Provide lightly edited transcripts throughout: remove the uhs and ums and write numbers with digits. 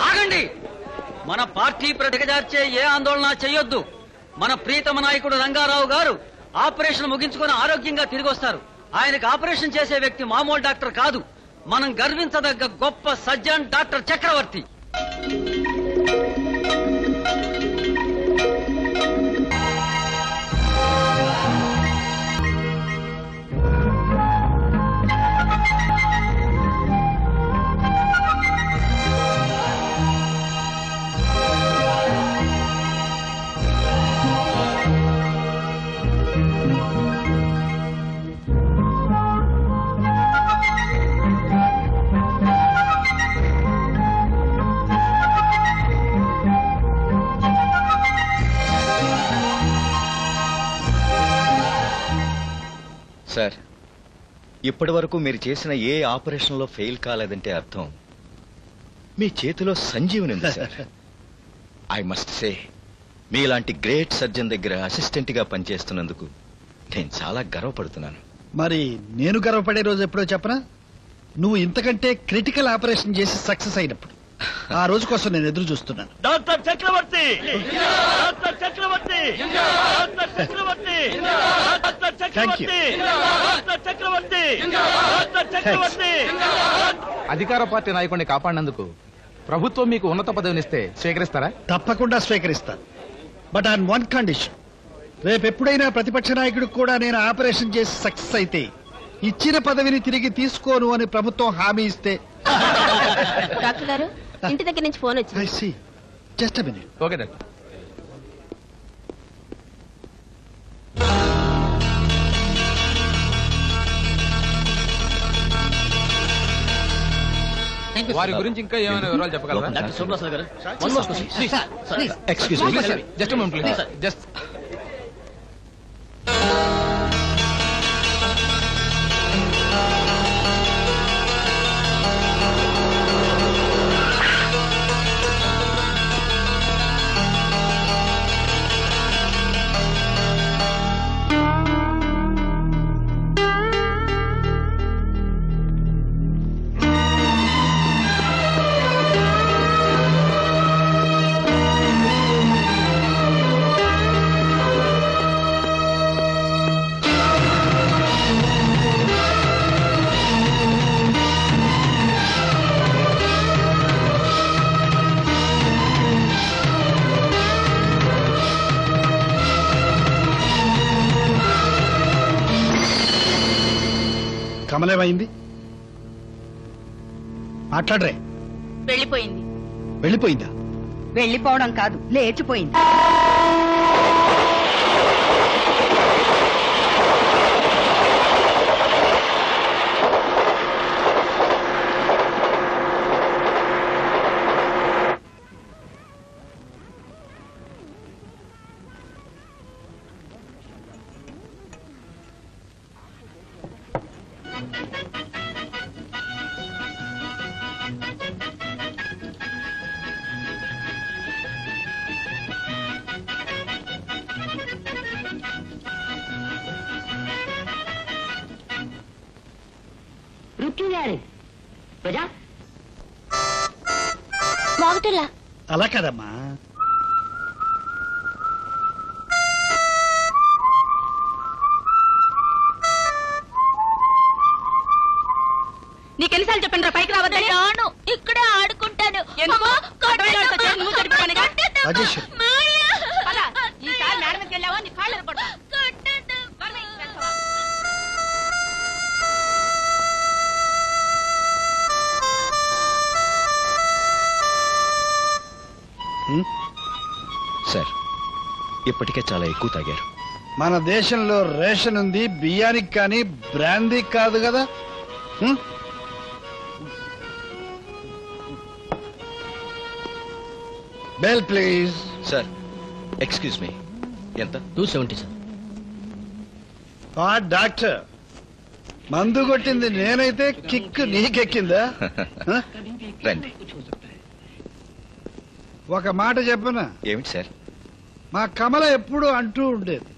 ఆగండి. మన పార్టీ ప్రతిగజార్చే ఏ ఆందోళన చేయొద్దు. మన ప్రీతమ నాయకుడు రంగారావు గారు ఆపరేషన్ ముగించుకుని ఆరోగ్యంగా తిరిగి వస్తారు. ఆయనకు ఆపరేషన్ చేసే వ్యక్తి మామూలు డాక్టర్ కాదు, మనం గర్వించదగ్గ గొప్ప సర్జన్ డాక్టర్ చక్రవర్తి. సార్, ఇప్పటి వరకు మీరు చేసిన ఏ ఆపరేషన్ లో ఫెయిల్ కాలేదంటే అర్థం మీ చేతిలో సంజీవని ఉంది సార్. ఐ మస్ట్ సే, మీలాంటి గ్రేట్ సర్జన్ దగ్గర అసిస్టెంట్ గా పనిచేస్తున్నందుకు నేను చాలా గర్వపడుతున్నాను. మరి నేను గర్వపడే రోజు ఎప్పుడో చెప్పనా? నువ్వు ఇంతకంటే క్రిటికల్ ఆపరేషన్ చేసి సక్సెస్ అయినప్పుడు. ఆ రోజు కోసం నేను ఎదురు చూస్తున్నాను. డాక్టర్ చక్రవర్తి, డాక్టర్ చక్రవర్తి, డాక్టర్ చక్రవర్తి, డాక్టర్ చక్రవర్తి, డాక్టర్ చక్రవర్తి, డాక్టర్ చక్రవర్తి. అధికార పార్టీ నాయకుడిని కాపాడినందుకు ప్రభుత్వం మీకు ఉన్నత పదవినిస్తే స్వీకరిస్తారా? తప్పకుండా స్వీకరిస్తాను. But on one condition. రేపెప్పుడైనా ప్రతిపక్ష నాయకుడికి కూడా నేను ఆపరేషన్ చేసి సక్సెస్ అయితే ఇచ్చిన పదవిని తిరిగి తీసుకోను అని ప్రభుత్వం హామీ ఇస్తే. డాక్టర్ గారు, ఇంటి దగ్గర నుంచి ఫోన్ వచ్చింది. I see. Just a minute. Okay doctor. వారి గురించి ఇంకా ఏమైనా వివరాలు చెప్పగలరా? డాక్టర్ శోభ్రసాద్ గారు, excuse me, just please. Just కమలేమైంది? మాట్లాడరే. వెళ్ళిపోయింది. వెళ్ళిపోయిందా? వెళ్ళిపోవడం కాదు, లేచిపోయింది. అలా కదమ్మా. నీకెన్నిసార్లు చెప్పండి రా పైకి రావద్దని? ఇక్కడే ఆడుకుంటాను. ఈసారి మేడం మీదకి వెళ్ళావా నీ కాళ్ళు ఎరగొడతా. సార్, ఇప్పటికే చాలా ఎక్కువ తాగారు. మన దేశంలో రేషన్ ఉంది, బియ్యానికి కానీ బ్రాందీ కాదు కదా. Bell please. Sir, excuse me, ఎంత? 270 సార్. డాక్టర్, మందు కొట్టింది నేనైతే కిక్ నీకెక్కిందా? రండి. ఒక మాట చెప్పనా? ఏమిటి సార్? మా కమల ఎప్పుడు అంటూ ఉండేది,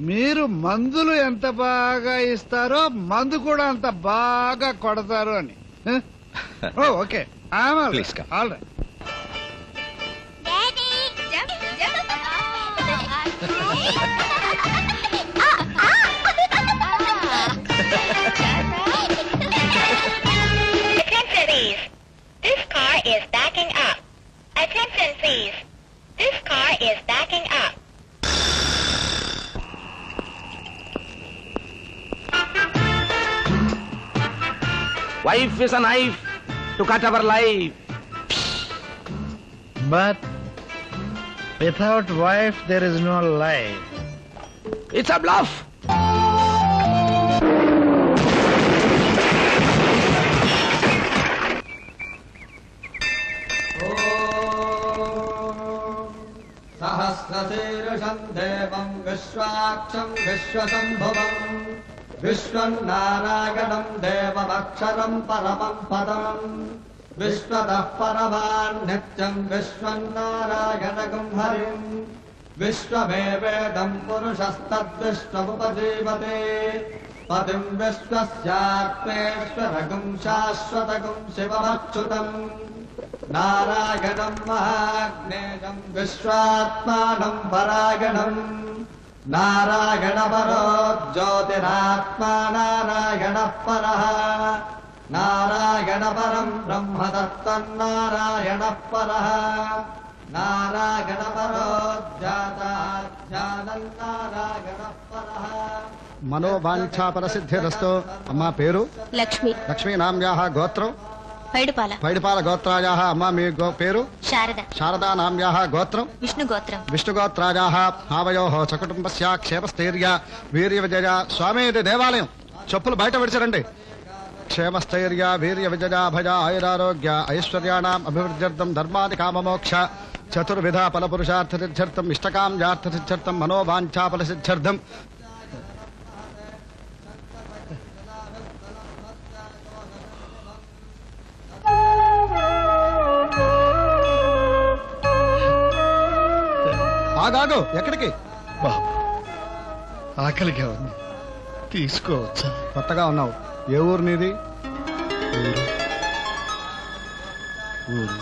మీరు మందులు ఎంత బాగా ఇస్తారో మందు కూడా అంత బాగా కొడతారు అని. Okay Please come. All right. Attention please. This car is backing up. Attention please. This car is backing up. Wife is a knife to cut our life. But without wife there is no life. It's a bluff. सहस्रशीर्षम् देवम् विश्वाक्षम् विश्वशम्भुवम् विश्वम् नारायणम् देवमक्षरम् परमम् पदम् विश्वतः परमान् नित्यम् विश्वम् नारायणगम् हरिम् विश्वमेवेदम् पुरुषस्तद्विश्वमुपजीवते पतिम् विश्वस्यात्मेश्वरगुम् शाश्वतगुम् शिवमच्युतम् नारायणम् महाग्नेयम् विश्वात्मानम् परायणम् नारायणपरो ज्योतिरात्मा नारायणः परः नारायणपरम् ब्रह्म तत्तन्नारायणः परः नारायणपरो ज्ञाताज्ञानन्नारायणः परः మనోవాంఛాపరసిద్ధిరస్తో. అమ్మా పేరు? లక్ష్మి. లక్ష్మీనామ్యాः గోత్రం? పైడిపాల. పైడిపాల గోత్రాయాः. అమ్మా మీ పేరు? శారద. శారదానామ్యాः గోత్రం? విష్ణు గోత్రం. విష్ణుగోత్రాయాः. ఆవయోః సకుటుంబస్య క్షేమస్థైర్య వీర్య విజయ. స్వామి ఇది దేవాలయం, చెప్పులు బయట విడిచారండి. క్షేమస్థైర్య వీర్య విజయ భయ ఆయురారోగ్య ఐశ్వర్యాణం అభివృద్ధ్యర్థం ధర్మాది కామమోక్ష చతుర్విధ ఫలపురుషార్థ సిద్ధ్యర్థం ఇష్టకామ్యార్థ సిద్ధ్యర్థం మనోవాంఛాఫల సిద్ధ్యర్థం. ఆగాగు, ఎక్కడికి? బాబు ఆకలిగా ఉంది, తీసుకోవచ్చా? కొత్తగా ఉన్నావు, ఏ ఊరు నీది? ఊరు.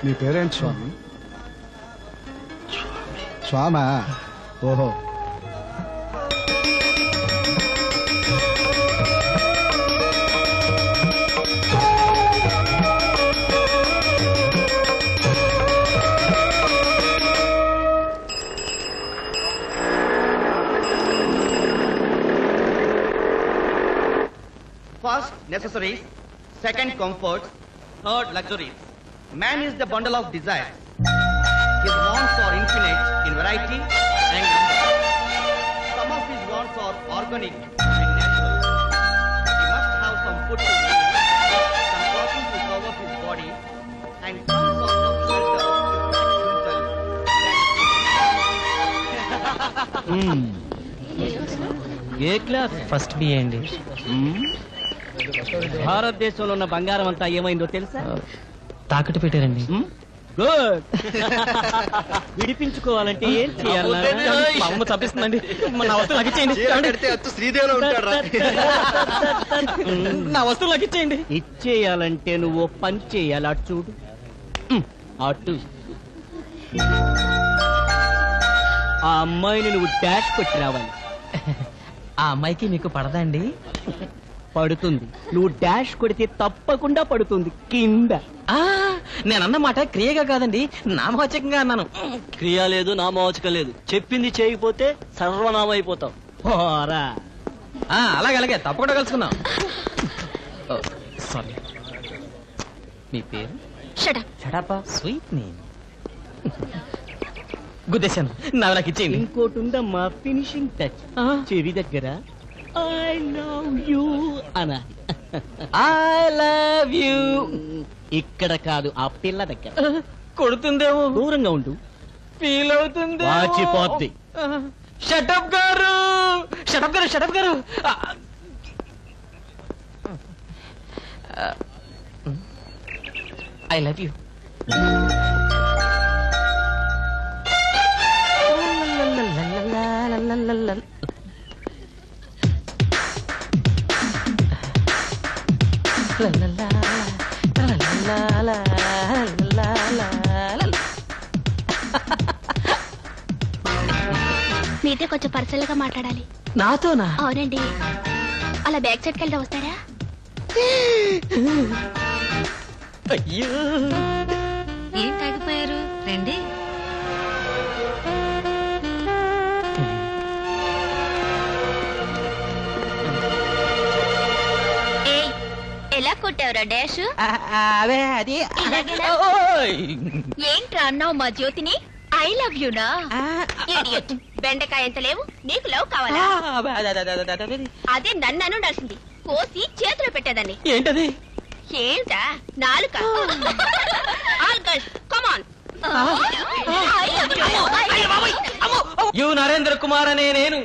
నీ పేరేంటి స్వామి? స్వామా? ఓహో. First, necessaries. Second, comforts. Third, luxuries. Man is the bundle of desires. His wants are infinite in variety and number. Some of his wants are organic and natural. He must have some food to eat, some clothing to cover his body, and some sort of shelter to protect himself. ఏ class? First B అండి. భారతదేశంలో ఉన్న బంగారం అంతా ఏమైందో తెలుసా? తాకట్టు పెట్టారండి. గుడ్. విడిపించుకోవాలంటే ఏం చేయాలి? మా అమ్మ తప్పిస్తుందండి. నా వస్తువులు నాకు ఇచ్చేయండి. నా వస్తువులు నాకు ఇచ్చేయండి. ఇచ్చేయాలంటే నువ్వు పని చేయాలి. అటు చూడు, అటు. ఆ అమ్మాయిని నువ్వు డాష్ కొట్టి రావాలి. ఆ అమ్మాయికి మీకు పడదండి? పడుతుంది. నువ్వు డాష్ కొడితే తప్పకుండా పడుతుంది కింద. నేనన్నమాట క్రియగా కాదండి, నామవాచకంగా అన్నాను. క్రియ లేదు, నామవాచకం లేదు. చెప్పింది చేయకపోతే సర్వనామం అయిపోతావు. అలాగే తప్పకుండా కలుసుకుందాం. సారీ, మీ పేరు? షడపా. Sweet name. గుద్దేశాను. నాకు ఇచ్చేయండి. ఇంకోటి ఉందమ్మా, ఫినిషింగ్ టచ్. చెవి దగ్గర ఐ లవ్ యూ అనాలి. I love you. ఇక్కడ కాదు, ఆ పిల్ల దగ్గర. కొడుతుందేమో, దూరంగా ఉండు. ఫీల్ అవుతుంది, వాచిపోద్ది. షటప్ గారు, షటప్ గారు, షటప్ గారు. I love you. మీతో కొంచెం పర్సనల్ గా మాట్లాడాలి. నాతోనా? అవునండి. అలా బ్యాక్ సైడ్కి వెళ్తే వస్తారా? అయ్యో, ఏం తాగిపోయారు? రండి. ఎలా కొట్టావురా డాష్? అదే అది. ఏంట్రా అన్నావు మా జ్యోతిని? ఐ లవ్ యు నా. ఇడియట్. బెండకాయ ఎంత లేవు, నీకు లవ్ కావాలా? అదే నన్ను ఉండాల్సింది. కోసి చేతిలో పెట్టేదాన్ని. ఏంటది? ఏంటా? నాలుక. All girls come on. You Narendra Kumar అనే నేను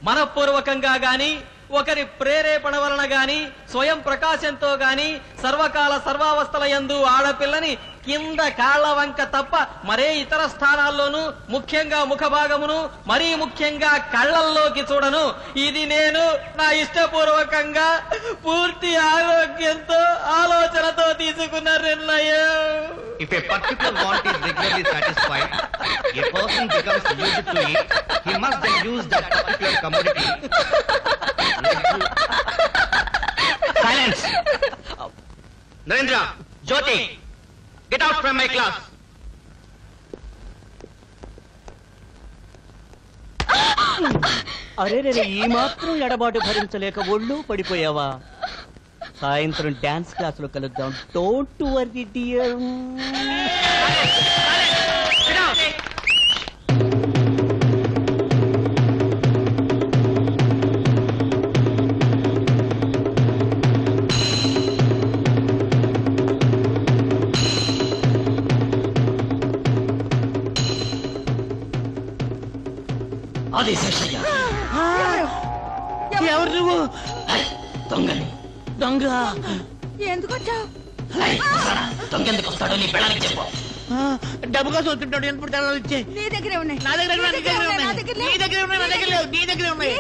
మనఃపూర్వకంగా గాని ఒకరి ప్రేరేపణ వలన గాని స్వయం ప్రకాశంతో గాని సర్వకాల సర్వావస్థల యందు ఆడపిల్లని కింద కాళ్ల వంక తప్ప మరే ఇతర స్థానాల్లోనూ ముఖ్యంగా ముఖ భాగమును మరీ ముఖ్యంగా కళ్ళల్లోకి చూడను. ఇది నేను నా ఇష్టపూర్వకంగా పూర్తి ఆరోగ్యంతో ఆలోచనతో తీసుకున్న నిర్ణయం. If a particular want is regularly satisfied, a person becomes used to it. He must then use that particular commodity. Silence! Narendra, Jyoti, get out from my class. అరే రే, ఈ మాత్రం ఎడబాటు భరించలేక ఒళ్ళు పడిపోయావా? సాయంత్రం డాన్స్ క్లాస్ లో కలుద్దాం. Don't worry dear. అది శేషయ్య. ఎవరు నువ్వు? దొంగని. దొంగ? ఎందుకు వచ్చావు? దొంగెందుకు వస్తాడో నీ పెళ్ళానికి చెప్పు. డబ్బు కోసం వస్తుంటాడు. ఎప్పుడు తెలాలి ఇచ్చే. నీ దగ్గరే ఉన్నాయి. నా దగ్గర ఉన్నాయి. నీ దగ్గర ఉన్నాయి. నీ దగ్గర ఉన్నాయి. నా దగ్గర లేవు. నీ దగ్గర ఉన్నాయి.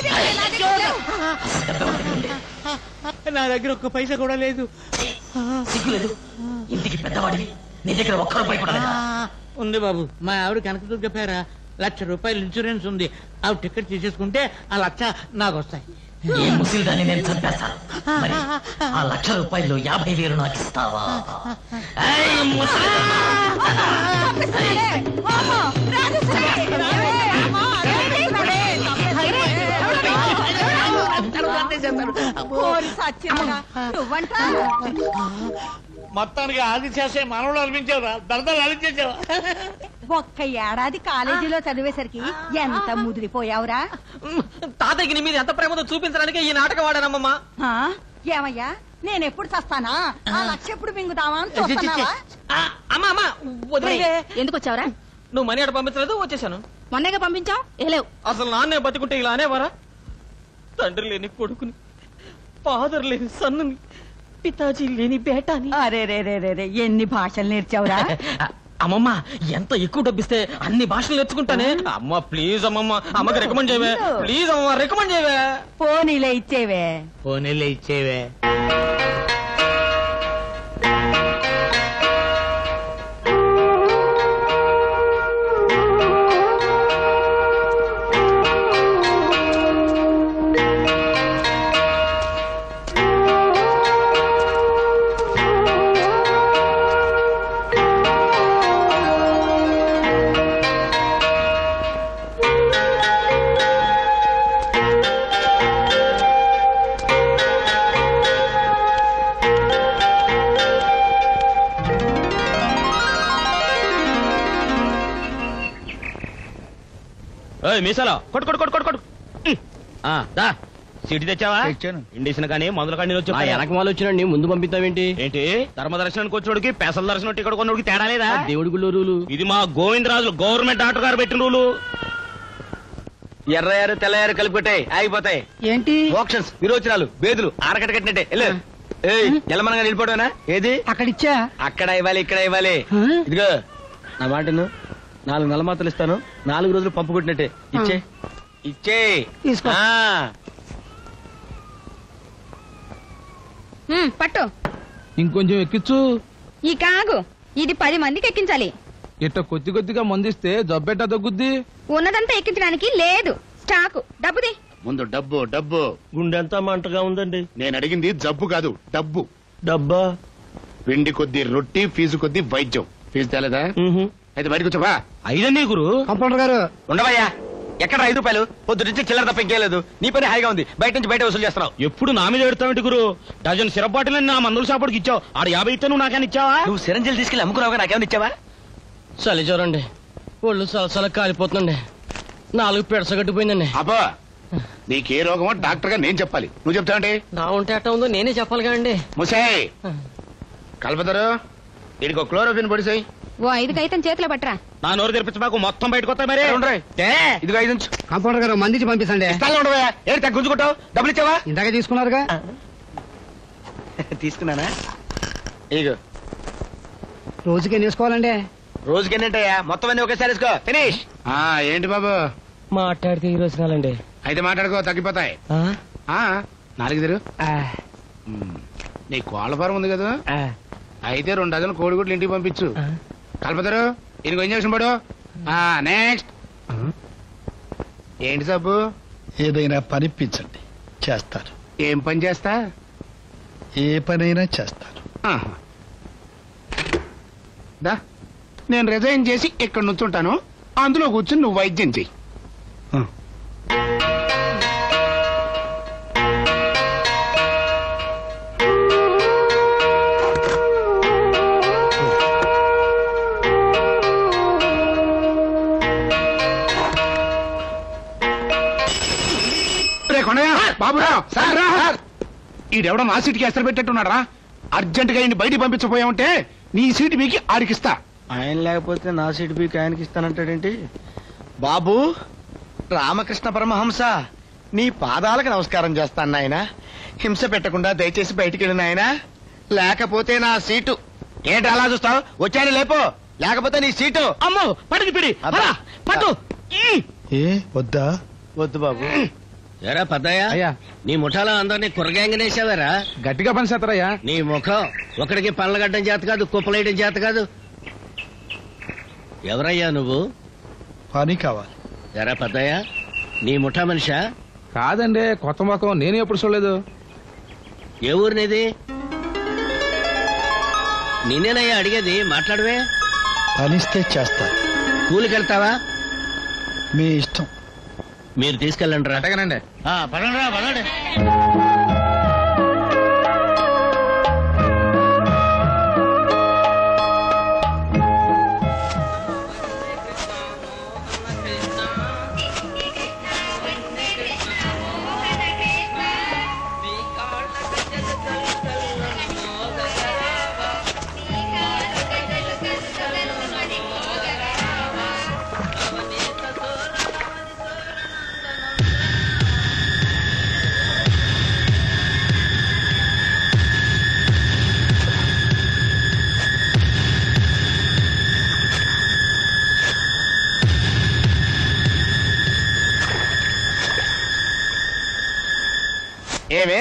నా దగ్గర ఒక్క పైసా కూడా లేదు. సిగ్గులేదు. ఇంటికి పెద్దవాడివి, నీ దగ్గర ఒక్క రూపాయి కూడా లేదా? ఉంది బాబు. మా ఆవిడ కనకదుర్గ పేర ₹1,00,000 ఇన్సూరెన్స్ ఉంది. ఆవిడ టికెట్ తీసేసుకుంటే ఆ 1,00,000 నాకు వస్తాయి. ఏ ముసిల్దాన్ని నేను చంపేస్తాను. మరి ఆ ₹1,00,000 50,000 నాకు ఇస్తావా? మొత్తానికి ఆది చేసే మనవడు అనిపించావురా. దరదలు అనిపించేసావా? ఒక్క ఏడాది కాలేజీలో చదివేసరికి ఎంత ముదిరిపోయావురా. తాతయ్యకి నీ మీద ఎంత ప్రేమతో చూపించడానికి ఈ నాటకం వాడానమ్మా. ఏమయ్యా, నేనెప్పుడు చస్తానా? ఆ 1,00,000 ఎప్పుడు మింగుతావా అని చూస్తున్నావా? అమ్మా అమ్మా వదిలే. ఎందుకు వచ్చావురా? నువ్వు మనీ అడ పంపించలేదు, వచ్చేసాను. మొన్నగా పంపించావు. ఏలేవు. అసలు నాన్నే బతుకుంటే ఇలా అనేవారా? తండ్రి లేని కొడుకుని, ఫాదర్ లేని సన్నుని, పితాజీ లేని బేటాని. అరే రే రే రే రే, ఎన్ని భాషలు నేర్చావురా? అమ్మమ్మ, ఎంత ఎక్కువ డబ్బిస్తే అన్ని భాషలు నేర్చుకుంటానే. అమ్మ ప్లీజ్ అమ్మమ్మ, అమ్మకి రికమెండ్ చేయవే. ప్లీజ్ అమ్మమ్మ, రికమెండ్ చేయవే. పోనీలే ఇచ్చేవే. పోనీలే ఇచ్చేవే. మీసాలో కొట్టు కొట్టు కొట్టు కొట్టు కొట్టు. దా సీటు తెచ్చావా? ఇండిషన్ కానీ మందుల కానీ వచ్చి వెనక వాళ్ళు వచ్చినండి, ముందు పంపిస్తావేంటి? ఏంటి ధర్మ దర్శనానికి వచ్చేవాడికి పెసల దర్శనం టికెట్ కొన్నోడికి తేడా లేదా? దేవుడి గుళ్ళో రూలు. ఇది మా గోవిందరాజులు గవర్నమెంట్ డాక్టర్ గారు పెట్టిన రూలు. ఎర్రయారు తెల్లయారు కలిపి పెట్టాయి, ఆగిపోతాయి. ఏంటి? ఆప్షన్స్, విరోచనాలు, బేదులు ఆరకట్ట కట్టినట్టే. ఎల్లమనగా నిలిపోవడమేనా? ఏది అక్కడిచ్చా? అక్కడ ఇవ్వాలి, ఇక్కడ ఇవ్వాలి. ఇదిగో నా మాట 4 నెలల మాత్రలు ఇస్తాను, 4 రోజులు పంపు కొట్టినట్టే. ఇచ్చే ఇచ్చే తీసుకో. పట్టు. ఇంకొంచెం ఎక్కించు. ఈ కాగు ఇది 10 మందికి ఎక్కించాలి. ఇట్ట కొద్ది కొద్దిగా మందిస్తే జబ్బెట్ట తగ్గుద్ది. ఉన్నదంతా ఎక్కించడానికి లేదు. స్టాకు డబ్బుది. ముందు డబ్బు డబ్బు. గుండెంతా మంటగా ఉందండి. నేను అడిగింది జబ్బు కాదు డబ్బు. డబ్బా? పిండి కొద్ది రొట్టి, ఫీజు కొద్ది వైద్యం. ఫీజు తేలేదా? అయితే బయటకు వచ్చావా? ఐదండి గురు. కంపౌండర్ గారు ఉండవయ్యా, ఎక్కడ 5 రూపాయలు? పొద్దు నుంచి చిల్లర తప్ప ఇంకేం లేదు. నీ పని హాయిగా ఉంది, బయట నుంచి బయట వసూలు చేస్తున్నావు. ఎప్పుడు నా మీద పెడతావేంటి గురు? డజన్ సిరప్ బాటిల్ నా మందుల షాపుడికి ఇచ్చావు. ఆడ 50 ఇస్తే నువ్వు నాకని ఇచ్చావా? నువ్వు సిరంజీలు తీసుకెళ్ళి అమ్ముకున్నావుగా, నాకేమైనా ఇచ్చావా? చలి చూడండి, ఒళ్ళు సలసల కాలిపోతుందండి. 4 పెడసగట్టిపోయిందండి. అబ్బా, నీకే రోగమో డాక్టర్ గా నేను చెప్పాలి, నువ్వు చెప్తావంటే? నా ఉంటే అట్ట ఉందో నేనే చెప్పాలిగా అండి. ముసాయి కలపతారు, వీడికి ఒక క్లోరోఫిన్ పొడిసాయి. ఓ 5 కాగితం చేతిలో పట్టరా. నా నోరు తెరిపించి మాకు మొత్తం బయటకు వస్తాయి మరి. ఇదిగో 5 ఉంచు. కంపౌండర్ గారు మందించి పంపిస్తాండి. ఇస్తాను ఉండవయ్యా, ఏంటి తగ్గ గుంజుకుంటావు? డబ్బులు ఇచ్చావా? ఇందాక తీసుకున్నారుగా. తీసుకున్నానా? ఇగో రోజుకి ఎన్ని వేసుకోవాలండి? రోజుకి ఎన్నింటాయా? మొత్తం అన్ని ఒకేసారి వేసుకో. ఫినిష్. ఏంటి బాబు మాట్లాడితే ఈ రోజు కాలండి. అయితే మాట్లాడుకో, తగ్గిపోతాయి. 4 తెరు. నీ కోళ్ళ ఫారం ఉంది కదా, అయితే 2 డజన్ కోడిగుడ్లు ఇంటికి పంపించు. కలపతారు, ఇంకో ఇంజక్షన్ పడు. నెక్స్ట్ ఏంటి సబ్బు? ఏదైనా పనిపించండి, చేస్తారు. ఏం పని చేస్తా? ఏ పనైనా చేస్తారు. దా, నేను రిజైన్ చేసి ఇక్కడ నుంచుంటాను, అందులో కూర్చుని నువ్వు వైద్యం చెయ్యి. ఈడెవడో నా సీటుకి ఎసరు పెట్టేట్టున్నాడా? అర్జెంట్ గా ఈయన బయటికి పంపించబోయామంటే నీ సీటు మీకు ఆడికిస్తా. ఆయన లేకపోతే నా సీటు పీకి ఆయనకి ఇస్తానంటాడేంటి? బాబు రామకృష్ణ పరమహంస, నీ పాదాలకు నమస్కారం చేస్తాను నాయన. హింస పెట్టకుండా దయచేసి బయటికి వెళ్ళిన ఆయన, లేకపోతే నా సీటు. ఏంటి అలా చూస్తావు? వచ్చాను లేపో, లేకపోతే నీ సీటు. అమ్మో పట్టుకు పిడి పట్టు. ఏ వద్దా? వద్దు బాబు. ఎరా పద్దయ్య, అయ్యా నీ ముఠాలో అందరినీ కుర్రగాంగనేసావారా? గట్టిగా పని చేస్తారయ్యా. నీ ముఖం ఒకడికి పళ్ళగడ్డం చేత కాదు, కుప్పలేయడం చేత కాదు. ఎవరయ్యా నువ్వు? పని కావాలి. ఎరా పద్దయ్య, నీ ముఠా మనిషా? కాదండి, కొత్త ముఖం, నేను ఎప్పుడు చూడలేదు. ఏ ఊరినిది? నిన్నేనయ్యా అడిగేది, మాట్లాడవే. పనిస్తే చేస్తారు. కూలికెళ్తావా? మీ ఇష్టం. మీరు తీసుకెళ్ళండి రా. అటగనండి. పడండి రా, పడండి. ఏమే,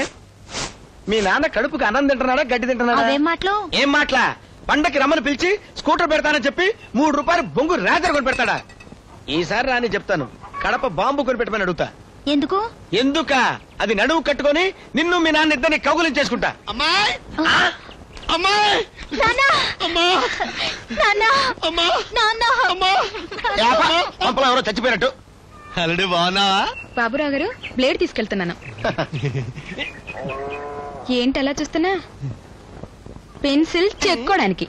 మీ నాన్న కడుపుకి అన్నం తింటున్నాడా, గడ్డి తింటున్నాడా? అవేం మాటలు? ఏం మాటలా? పండకి రమ్మని పిలిచి స్కూటర్ పెడతానని చెప్పి 3 రూపాయలు బొంగు రేజర్ కొని పెడతాడా? ఈసారి రాని చెప్తాను, కడప బాంబు కొని పెట్టమని అడుగుతా. ఎందుకు? ఎందుక? అది నడువు కట్టుకొని నిన్ను మీ నాన్న ఇద్దరిని కౌగులించేసుకుంటా. అమ్మాయి, అమ్మాయి, పంపలో ఎవరో చచ్చిపోయినట్టు. అల్లుడు బాగున్నావా? బాబురావు గారు, బ్లేడ్ తీసుకెళ్తున్నాను. ఏంటి అలా చూస్తున్నా? పెన్సిల్ చెక్కోడానికి.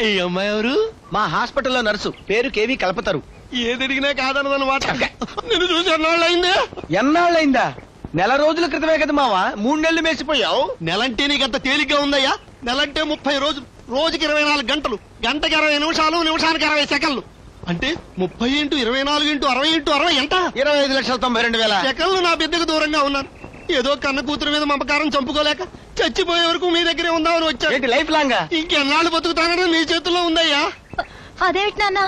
ఈ అమ్మాయి ఎవరు? మా హాస్పిటల్లో నర్సు, పేరు కేవి కల్పతరు. ఏదడిగినా కాదన్నమాట. నిన్ను చూసి ఎన్నాళ్ళైందా? ఎన్నాళ్ళైందా? 4 రోజుల క్రితమే కదా మావా, 3 నెలలు మేసిపోయావు. నెలంటే నీకంత తేలిగ్గా ఉందయ్యా? నెలంటే 30 రోజులు, రోజుకి 24 గంటలు, గంటకి 20 నిమిషాలు, నిమిషానికి 20 సెకండ్లు. అంటే 30 × 24 × 60 × 60 ఎంత? 25,92,000. సెకండ్లు నా బిడ్డకు దూరంగా ఉన్నాను. ఏదో కన్న కూతురు మీద మమకారం చంపుకోలేక చచ్చిపోయే వరకు మీ దగ్గరే ఉందామని వచ్చాను. ఏంటి లైఫ్ లాంగ్? ఇంకెన్నాళ్ళు బతుకుతానని మీ చేతుల్లో ఉందయ్యా. అదేమిటి నాన్న?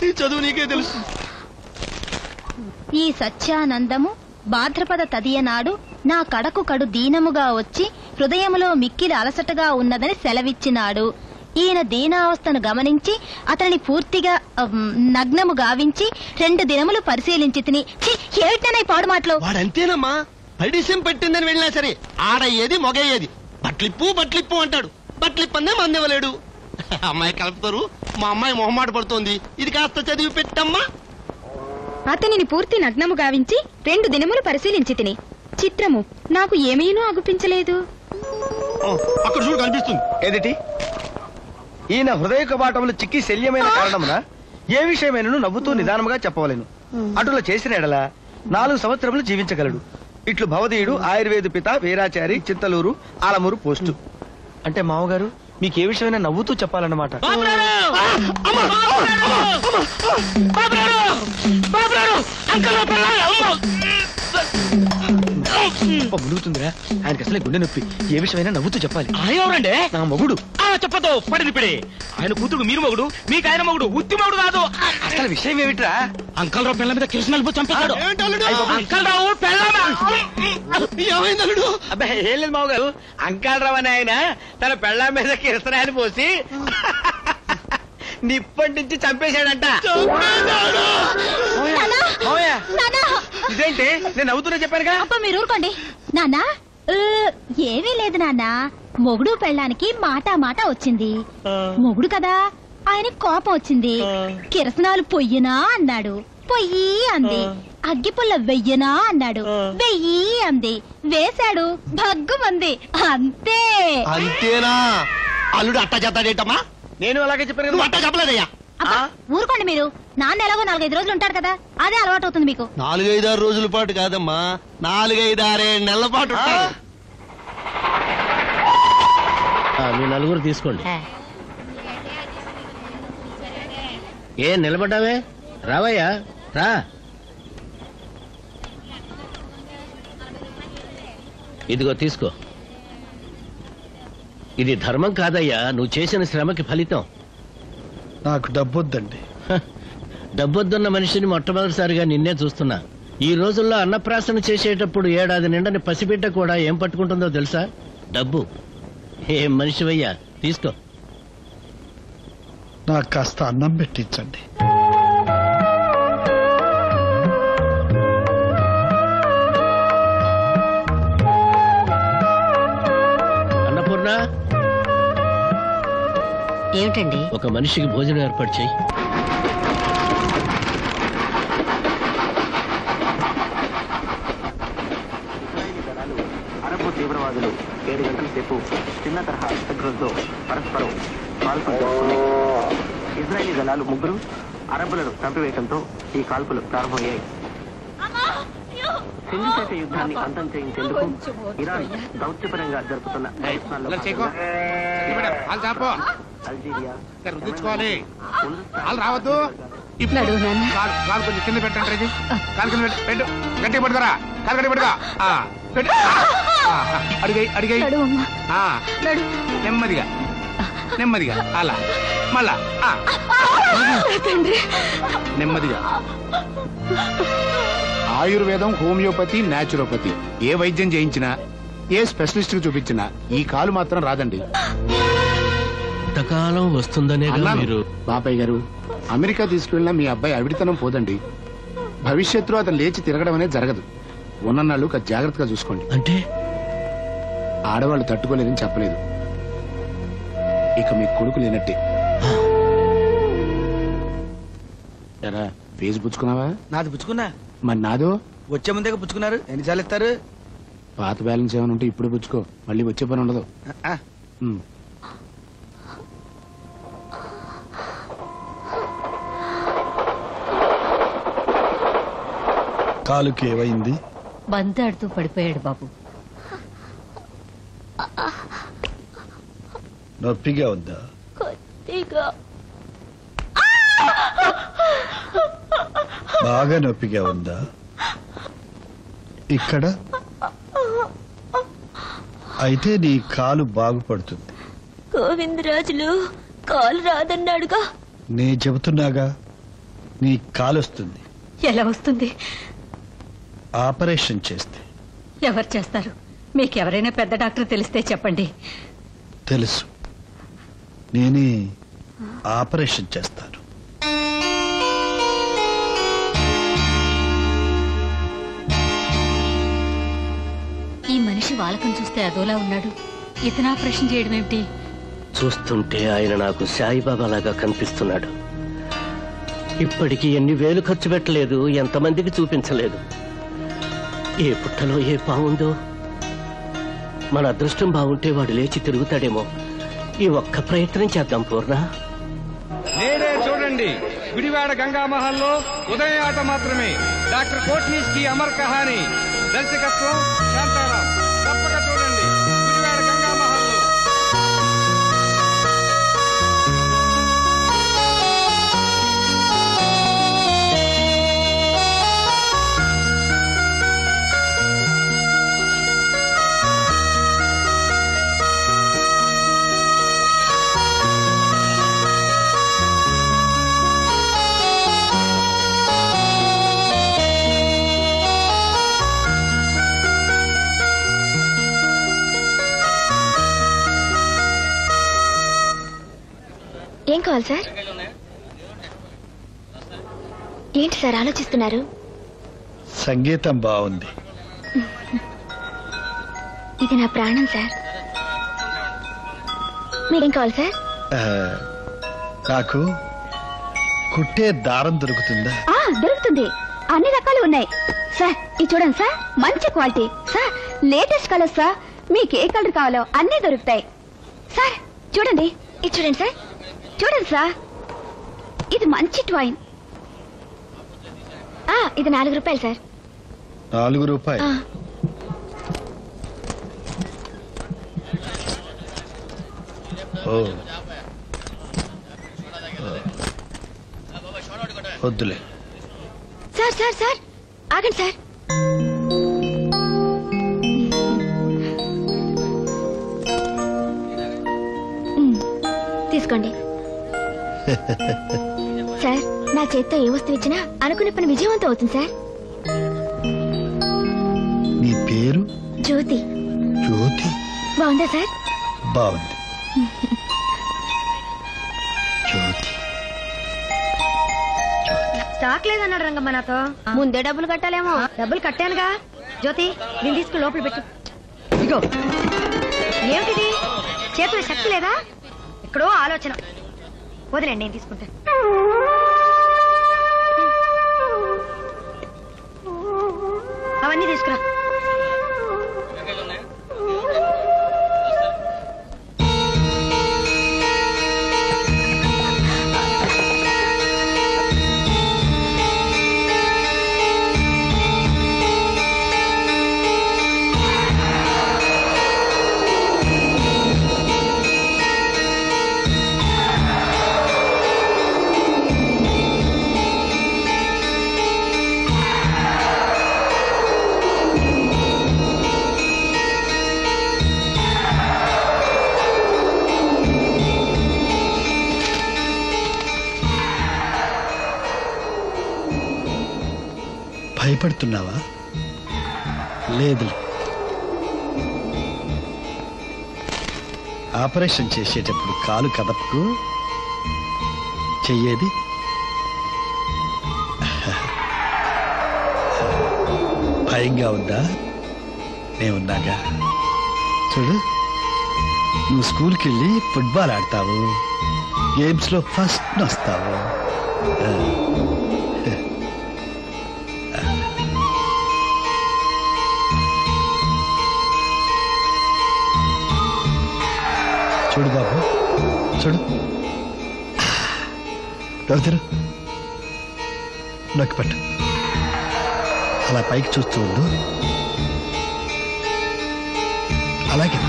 ఈ చదువు నీకే తెలుసు. ఈ సత్యానందము భాద్రపద తదియ నాడు నా కడకు కడు దీనముగా వచ్చి హృదయములో మిక్కిలి అలసటగా ఉన్నదని సెలవిచ్చినాడు. ఈయన దీనావస్థను గమనించి అతనిని పూర్తిగా నగ్నము గావించి 2 దినములు పరిశీలించి తిని ఏమిటనే పాడు మాటలు. వాడంతేనమ్మా, పడిసం పెట్టిందని వెళ్ళినా సరే ఆడయ్యేది మొగయ్యేది. బట్లిప్పు అంటాడు. బట్లిప్పందే మందివ్వలేడు. అమ్మాయి కలుపుతారు. మా అమ్మాయి మొహమాట పడుతోంది. ఇది కాస్త చదివి పెట్టమ్మా. అతనిని పూర్తి నగ్నము గావించి 2 దినములు పరిశీలించి తిని చిత్రము నాకు ఏమీనూ అగుపించలేదు. అక్కడ చూడు కనిపిస్తుంది. ఏదిటి? ఈయన హృదయ కవాటములు చిక్కి శల్యమైన కారణమున ఏ విషయమైనను నవ్వుతూ నిదానముగా చెప్పవలెను. అటులా చేసిన ఎడల 4 సంవత్సరములు జీవించగలడు. ఇట్లు భవదీయుడు ఆయుర్వేద పిత వీరాచారి చింతలూరు ఆలమూరు పోస్టు. అంటే మామగారు మీకు ఏ విషయమైనా నవ్వుతూ చెప్పాలన్నమాట. మునుగుతుందిరా ఆయనకి అసలే గుండె నొప్పి. ఏ విషయమైనా నవ్వుతూ చెప్పాలి. ఎవరండి? నా మొగుడు. చెప్పదు పడింది పిడి. ఆయన కూతురు మీరు మొగుడు, మీకు ఆయన మొగుడు, ఉత్తి మొగుడు కాదు. అసలు విషయం ఏమిట్రా? అంకల్ రావు పిల్ల మీద కృష్ణలు చంపేశాడు. అంకల్ రావు అబ్బాయి ఏం లేదు మామగారు. అంకల్ రావు అని ఆయన తన పెళ్ళ మీద కిరసనాయలు పోసి నిప్పంటించి చంపేశాడంట. ఇదేంటి నేను నవ్వుతున్నా చెప్పానుగా. అబ్బా మీరు ఊరుకోండి నాన్నా. ఏమీ లేదు నాన్నా. మొగుడు పెళ్ళానికి మాట వచ్చింది. మొగుడు కదా ఆయన కోపం వచ్చింది. కిరసనాలు పొయ్యినా అన్నాడు. పొయ్యి అంది. అగ్గిపుల్ల వెయ్యనా అన్నాడు. వెయ్యి అంది. వేశాడు. భగ్గుమంది. అంతే. అంతేనా? అల్లుడు అట్టా చేస్తాడేటమ్మా? నేను అలాగే చెప్పాను. అట్టా చెప్పలేదయ్యా. ఊరుకోండి మీరు. నాన్న ఎలాగో 4-5 రోజులు ఉంటాడు కదా, అదే అలవాటు అవుతుంది మీకు. 4-5-6 రోజుల పాటు కాదమ్మా, 4-5-6 నెలల పాటు ఉంటాడు. మీ 4 తీసుకోండి. ఏ నిలబడ్డావే? రావయ్యా రా. ఇదిగో తీసుకో. ఇది ధర్మం కాదయ్యా, నువ్వు చేసిన శ్రమకి ఫలితం. నాకు డబ్బొద్దండి. డబ్బొద్దున్న మనిషిని మొట్టమొదటిసారిగా నిన్నే చూస్తున్నా. ఈ రోజుల్లో అన్నప్రాసన చేసేటప్పుడు ఏడాది నిండని పసిబిడ్డ కూడా ఏం పట్టుకుంటుందో తెలుసా? డబ్బు. ఏం మనిషివయ్యా, తీసుకో. నాకు కాస్త అన్నం పెట్టించండి. అన్నపూర్ణ, ఏమిటండి? ఒక మనిషికి భోజనం ఏర్పాటు చేయి. అరబ్ తీవ్రవాదులు 7 గంటల సేపు చిన్న తరహా శత్రులతో పరస్పరం కాల్పులు జరుపుకున్నాయి. ఇజ్రాయేలీ దళాలు 3 అరబ్బులను చంపివేయడంతో ఈ కాల్పులు ప్రారంభమయ్యాయి. సింధు యుద్ధాన్ని అంతం చేయించేందుకు ఇరాన్ దౌత్యపరంగా జరుపుతున్న ప్రయత్నాల్లో అల్జీరియా రావద్దు. కాలు కొంచెం కింద పెట్టండి. కాలు కింద పెట్టు. గట్టి పడుతారా? కాలు గట్టి పడుగా. అడిగాయి నెమ్మదిగా నెమ్మదిగా. అలా మళ్ళా నెమ్మదిగా. ఆయుర్వేదం, హోమియోపతి, న్యాచురోపతి ఏ వైద్యం చేయించినా, ఏ స్పెషలిస్ట్ కి చూపించినా ఈ కాలు మాత్రం రాదండి. ఎంతకాలం వస్తుందనే మీరు. బాబాయ్ గారు, అమెరికా తీసుకువెళ్ళినా మీ అబ్బాయి అవిడితనం పోదండి. భవిష్యత్తులో అతను లేచి తిరగడం అనేది జరగదు. ఉన్నన్నాళ్ళు జాగ్రత్తగా చూసుకోండి. అంటే ఆడవాళ్ళు తట్టుకోలేదని చెప్పలేదు. ఇక మీ కొడుకు లేనట్టే. ఎరా ఫీజు పుచ్చుకున్నావా? నాది పుచ్చుకున్నా. మరి నాదో? వచ్చే ముందే పుచ్చుకున్నారు. ఎన్నిసార్లు ఇస్తారు? పాత బ్యాలెన్స్ ఏమైనా ఉంటే ఇప్పుడు పుచ్చుకో, మళ్ళీ వచ్చే పని ఉండదు. కాలుకి ఏమైంది? బంతాడుతూ పడిపోయాడు బాబు. నొప్పిగా ఉందా? బాగా నొప్పిగా ఉందా? ఇక్కడ అయితే నీ కాలు బాగుపడుతుంది. గోవిందరాజులు కాలు రాదన్నాడుగా. నే చెబుతున్నాగా, నీ కాలు వస్తుంది. ఎలా వస్తుంది? ఆపరేషన్ చేస్తే. ఎవరు చేస్తారు? మీకెవరైనా పెద్ద డాక్టర్ తెలిస్తే చెప్పండి. తెలుసు, నేనే ఆపరేషన్ చేస్తాను. ఈ మనిషి వాలకం చూస్తే అదోలా ఉన్నాడు. ఇతను ఆపరేషన్ చేయడం ఏమిటి? చూస్తుంటే ఆయన నాకు సాయిబాబా లాగా కనిపిస్తున్నాడు. ఇప్పటికి ఎన్ని వేలు ఖర్చు పెట్టలేదు, ఎంతమందికి చూపించలేదు. ఏ పుట్టలో ఏ పావుందో. మన అదృష్టం బాగుంటే వాడు లేచి తిరుగుతాడేమో. ఈ ఒక్క ప్రయత్నం చేద్దాం పూర్ణ. నేనే చూడండి, గుడివాడ గంగామహల్లో ఉదయం ఆట మాత్రమే. డాక్టర్ కోట్నీస్ కి అమర్ కహాని, దర్శకత్వం శాంతారాం. తప్పక చూడండి, గుడివాడ గంగామహల్లో. ఏం కావాలి సార్? ఏంటి సార్ ఆలోచిస్తున్నారు? సంగీతం బాగుంది. ఇది నా ప్రాణం సార్. మీరేం కావాలి సార్? నాకు కుట్టే దారం దొరుకుతుందా? దొరుకుతుంది, అన్ని రకాలు ఉన్నాయి సార్. ఇది చూడండి సార్, మంచి quality sir, latest colour sir. మీకు ఏ కలర్ కావాలో అన్ని దొరుకుతాయి సార్. చూడండి, ఇది చూడండి సార్. చూడండి సార్, ఇది మంచి ట్వైన్. ఇది 4 రూపాయలు సార్. 4 రూపాయలు. వద్దులే సార్. సార్ సార్ ఆగండి సార్. తీసుకోండి సార్. నా చేత్తో ఏ వస్తువు ఇచ్చినా అనుకునే పని విజయవంతం అవుతుంది సార్. నీ పేరు? జ్యోతి. జ్యోతి బాగుందా సార్? బాగుంది. జ్యోతి స్టాక్ లేదన్నాడు రంగమ్మ నాతో. ముందే డబ్బులు కట్టాలేమో. డబ్బులు కట్టానుగా. జ్యోతి, దీన్ని తీసుకుని లోపల పెట్టు. ఇగో. ఏమిటిది? చేతుల శక్తి లేదా? ఎక్కడో ఆలోచన. వదిలేండి, నేను తీసుకుంటా. అవన్నీ తీసుకురా. భయపడుతున్నావా? లేదు. ఆపరేషన్ చేసేటప్పుడు కాలు కదపకు. చెయ్యేది భయంగా ఉందా? నేనున్నాగా. చూడు, నువ్వు స్కూల్కి వెళ్ళి ఫుట్బాల్ ఆడతావు, గేమ్స్ లో ఫస్ట్ వస్తావు. చూడు బాబు, చూడు. నవ్వుతారు. నొక్కి పట్టు. అలా పైకి చూస్తూ ఉండు. అలాగే.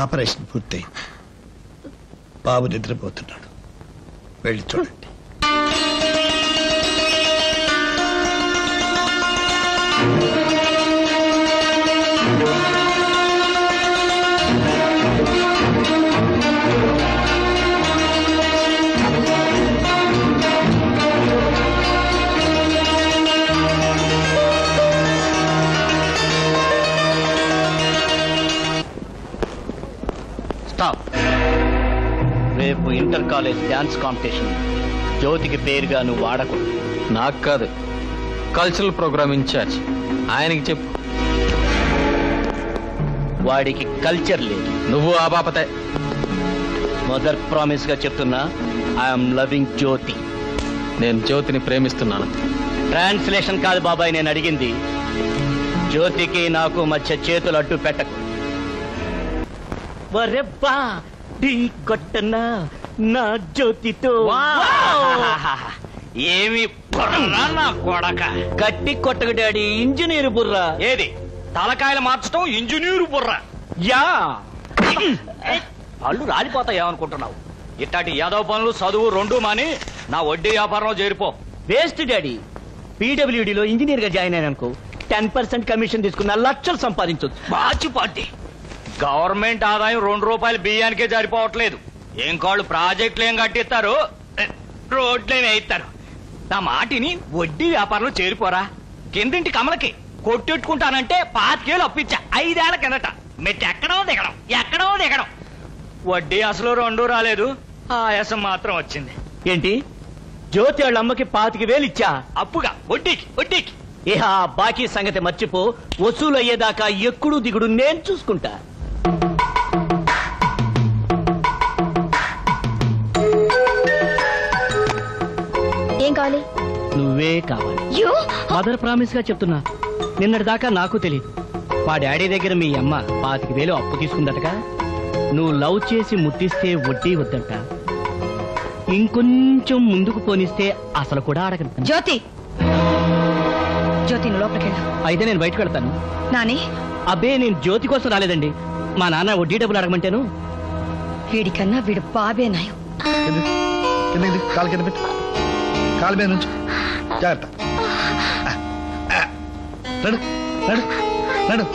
ఆపరేషన్ పూర్తయింది. బాబు నిద్రపోతున్నాడు. వెళ్ళి చూడండి. స్టాప్. రేపు ఇంటర్ కాలేజ్ డాన్స్ కాంపిటీషన్ జ్యోతికి పేరుగా నువ్వు వాడకూడదు. నాకు కాదు, కల్చరల్ ప్రోగ్రామ్ ఇన్ఛార్జ్ ఆయనకి చెప్పు. వాడికి కల్చర్ లేదు. నువ్వు ఆ బాపతే. మదర్ ప్రామిస్ గా చెప్తున్నా, ఐఎమ్ లవింగ్ జ్యోతి. నేను జ్యోతిని ప్రేమిస్తున్నాను. ట్రాన్స్లేషన్ కాదు బాబాయ్ నేను అడిగింది. జ్యోతికి నాకు మధ్య చేతులు అడ్డు పెట్టకు. వరెబ్బా ఢీ కొట్టనా నా జ్యోతితో. ఏమి నా కొడక గట్టి కొట్టక డాడీ. ఇంజనీరు బుర్ర. ఏది తలకాయలు మార్చడం ఇంజనీరు బుర్ర. యా వాళ్ళు రాలిపోతాయి ఏమనుకుంటున్నావు? ఇట్లాంటి యాదవ పనులు చదువు రెండు మాని నా వడ్డీ వ్యాపారంలో చేరిపో. Waste daddy. పీడబ్ల్యూడీలో ఇంజనీర్ గా జాయిన్ అయినానుకో 10% కమిషన్ తీసుకున్న లక్షలు సంపాదించవచ్చు. బాచి పార్టీ. గవర్నమెంట్ ఆదాయం ₹2 బియ్యానికే సరిపోవట్లేదు. ఏం కాళ్ళు ప్రాజెక్టులు ఏం కట్టిస్తారు, రోడ్లేమి వేయిస్తారు. నా మాటిని వడ్డీ వ్యాపారంలో చేరిపోరా. కిందింటి కమలకి కొట్టెట్టుకుంటానంటే 5 ఏళ్ళు అప్పించా 5 ఏళ్ల కిందట. మెట్టి ఎక్కడో దిగడం. వడ్డీ అసలు 2 రాలేదు, ఆయాసం మాత్రం వచ్చింది. ఏంటి జ్యోతి వాళ్ళ అమ్మకి 25,000 ఇచ్చా అప్పుగా వడ్డీకి. ఇహ బాకీ సంగతి మర్చిపో. వసూలు అయ్యేదాకా ఎక్కుడు దిగుడు నేను చూసుకుంటా. ఏం కావాలి? నువ్వే కావాలి. మదర్ ప్రామిస్ గా చెప్తున్నా, నిన్నటి దాకా నాకు తెలియదు. మా డాడీ దగ్గర మీ అమ్మ 25,000 అప్పు తీసుకుందటగా. నువ్వు లవ్ చేసి ముట్టిస్తే వడ్డీ వద్దంట. ఇంకొంచెం ముందుకు పోనిస్తే అసలు కూడా అడగను. జ్యోతి నువ్వు లోపలికి వెళ్ళు. అయితే నేను బయటకు వెళ్తాను. నాని అబ్బే నేను జ్యోతి కోసం రాలేదండి. మా నాన్న వడ్డీ డబ్బులు అడగమంటాను. వీడికన్నా వీడు బాబే నాయం. కాలు కింద పెట్టు. కాలు మీద నుంచి జాగ్రత్త. నడు.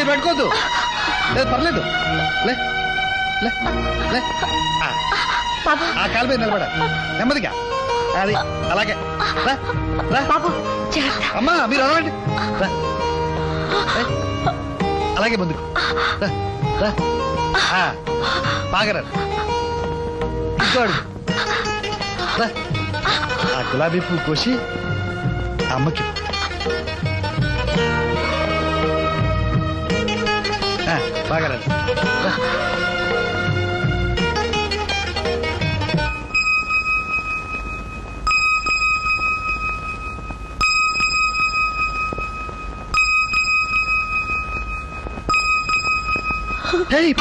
పెట్టుకోద్దు. లేదు పర్లేదు. లే లే లే. ఆ కాలు మీద నిలబడ నెమ్మదిగా. అది అలాగే. అమ్మా మీరు అరవండి. అలాగే ముందుకు బాగా ఇంకో అడుగు. ఆ గులాబీ పువ్వు కోసి అమ్మకి బాగా రండి.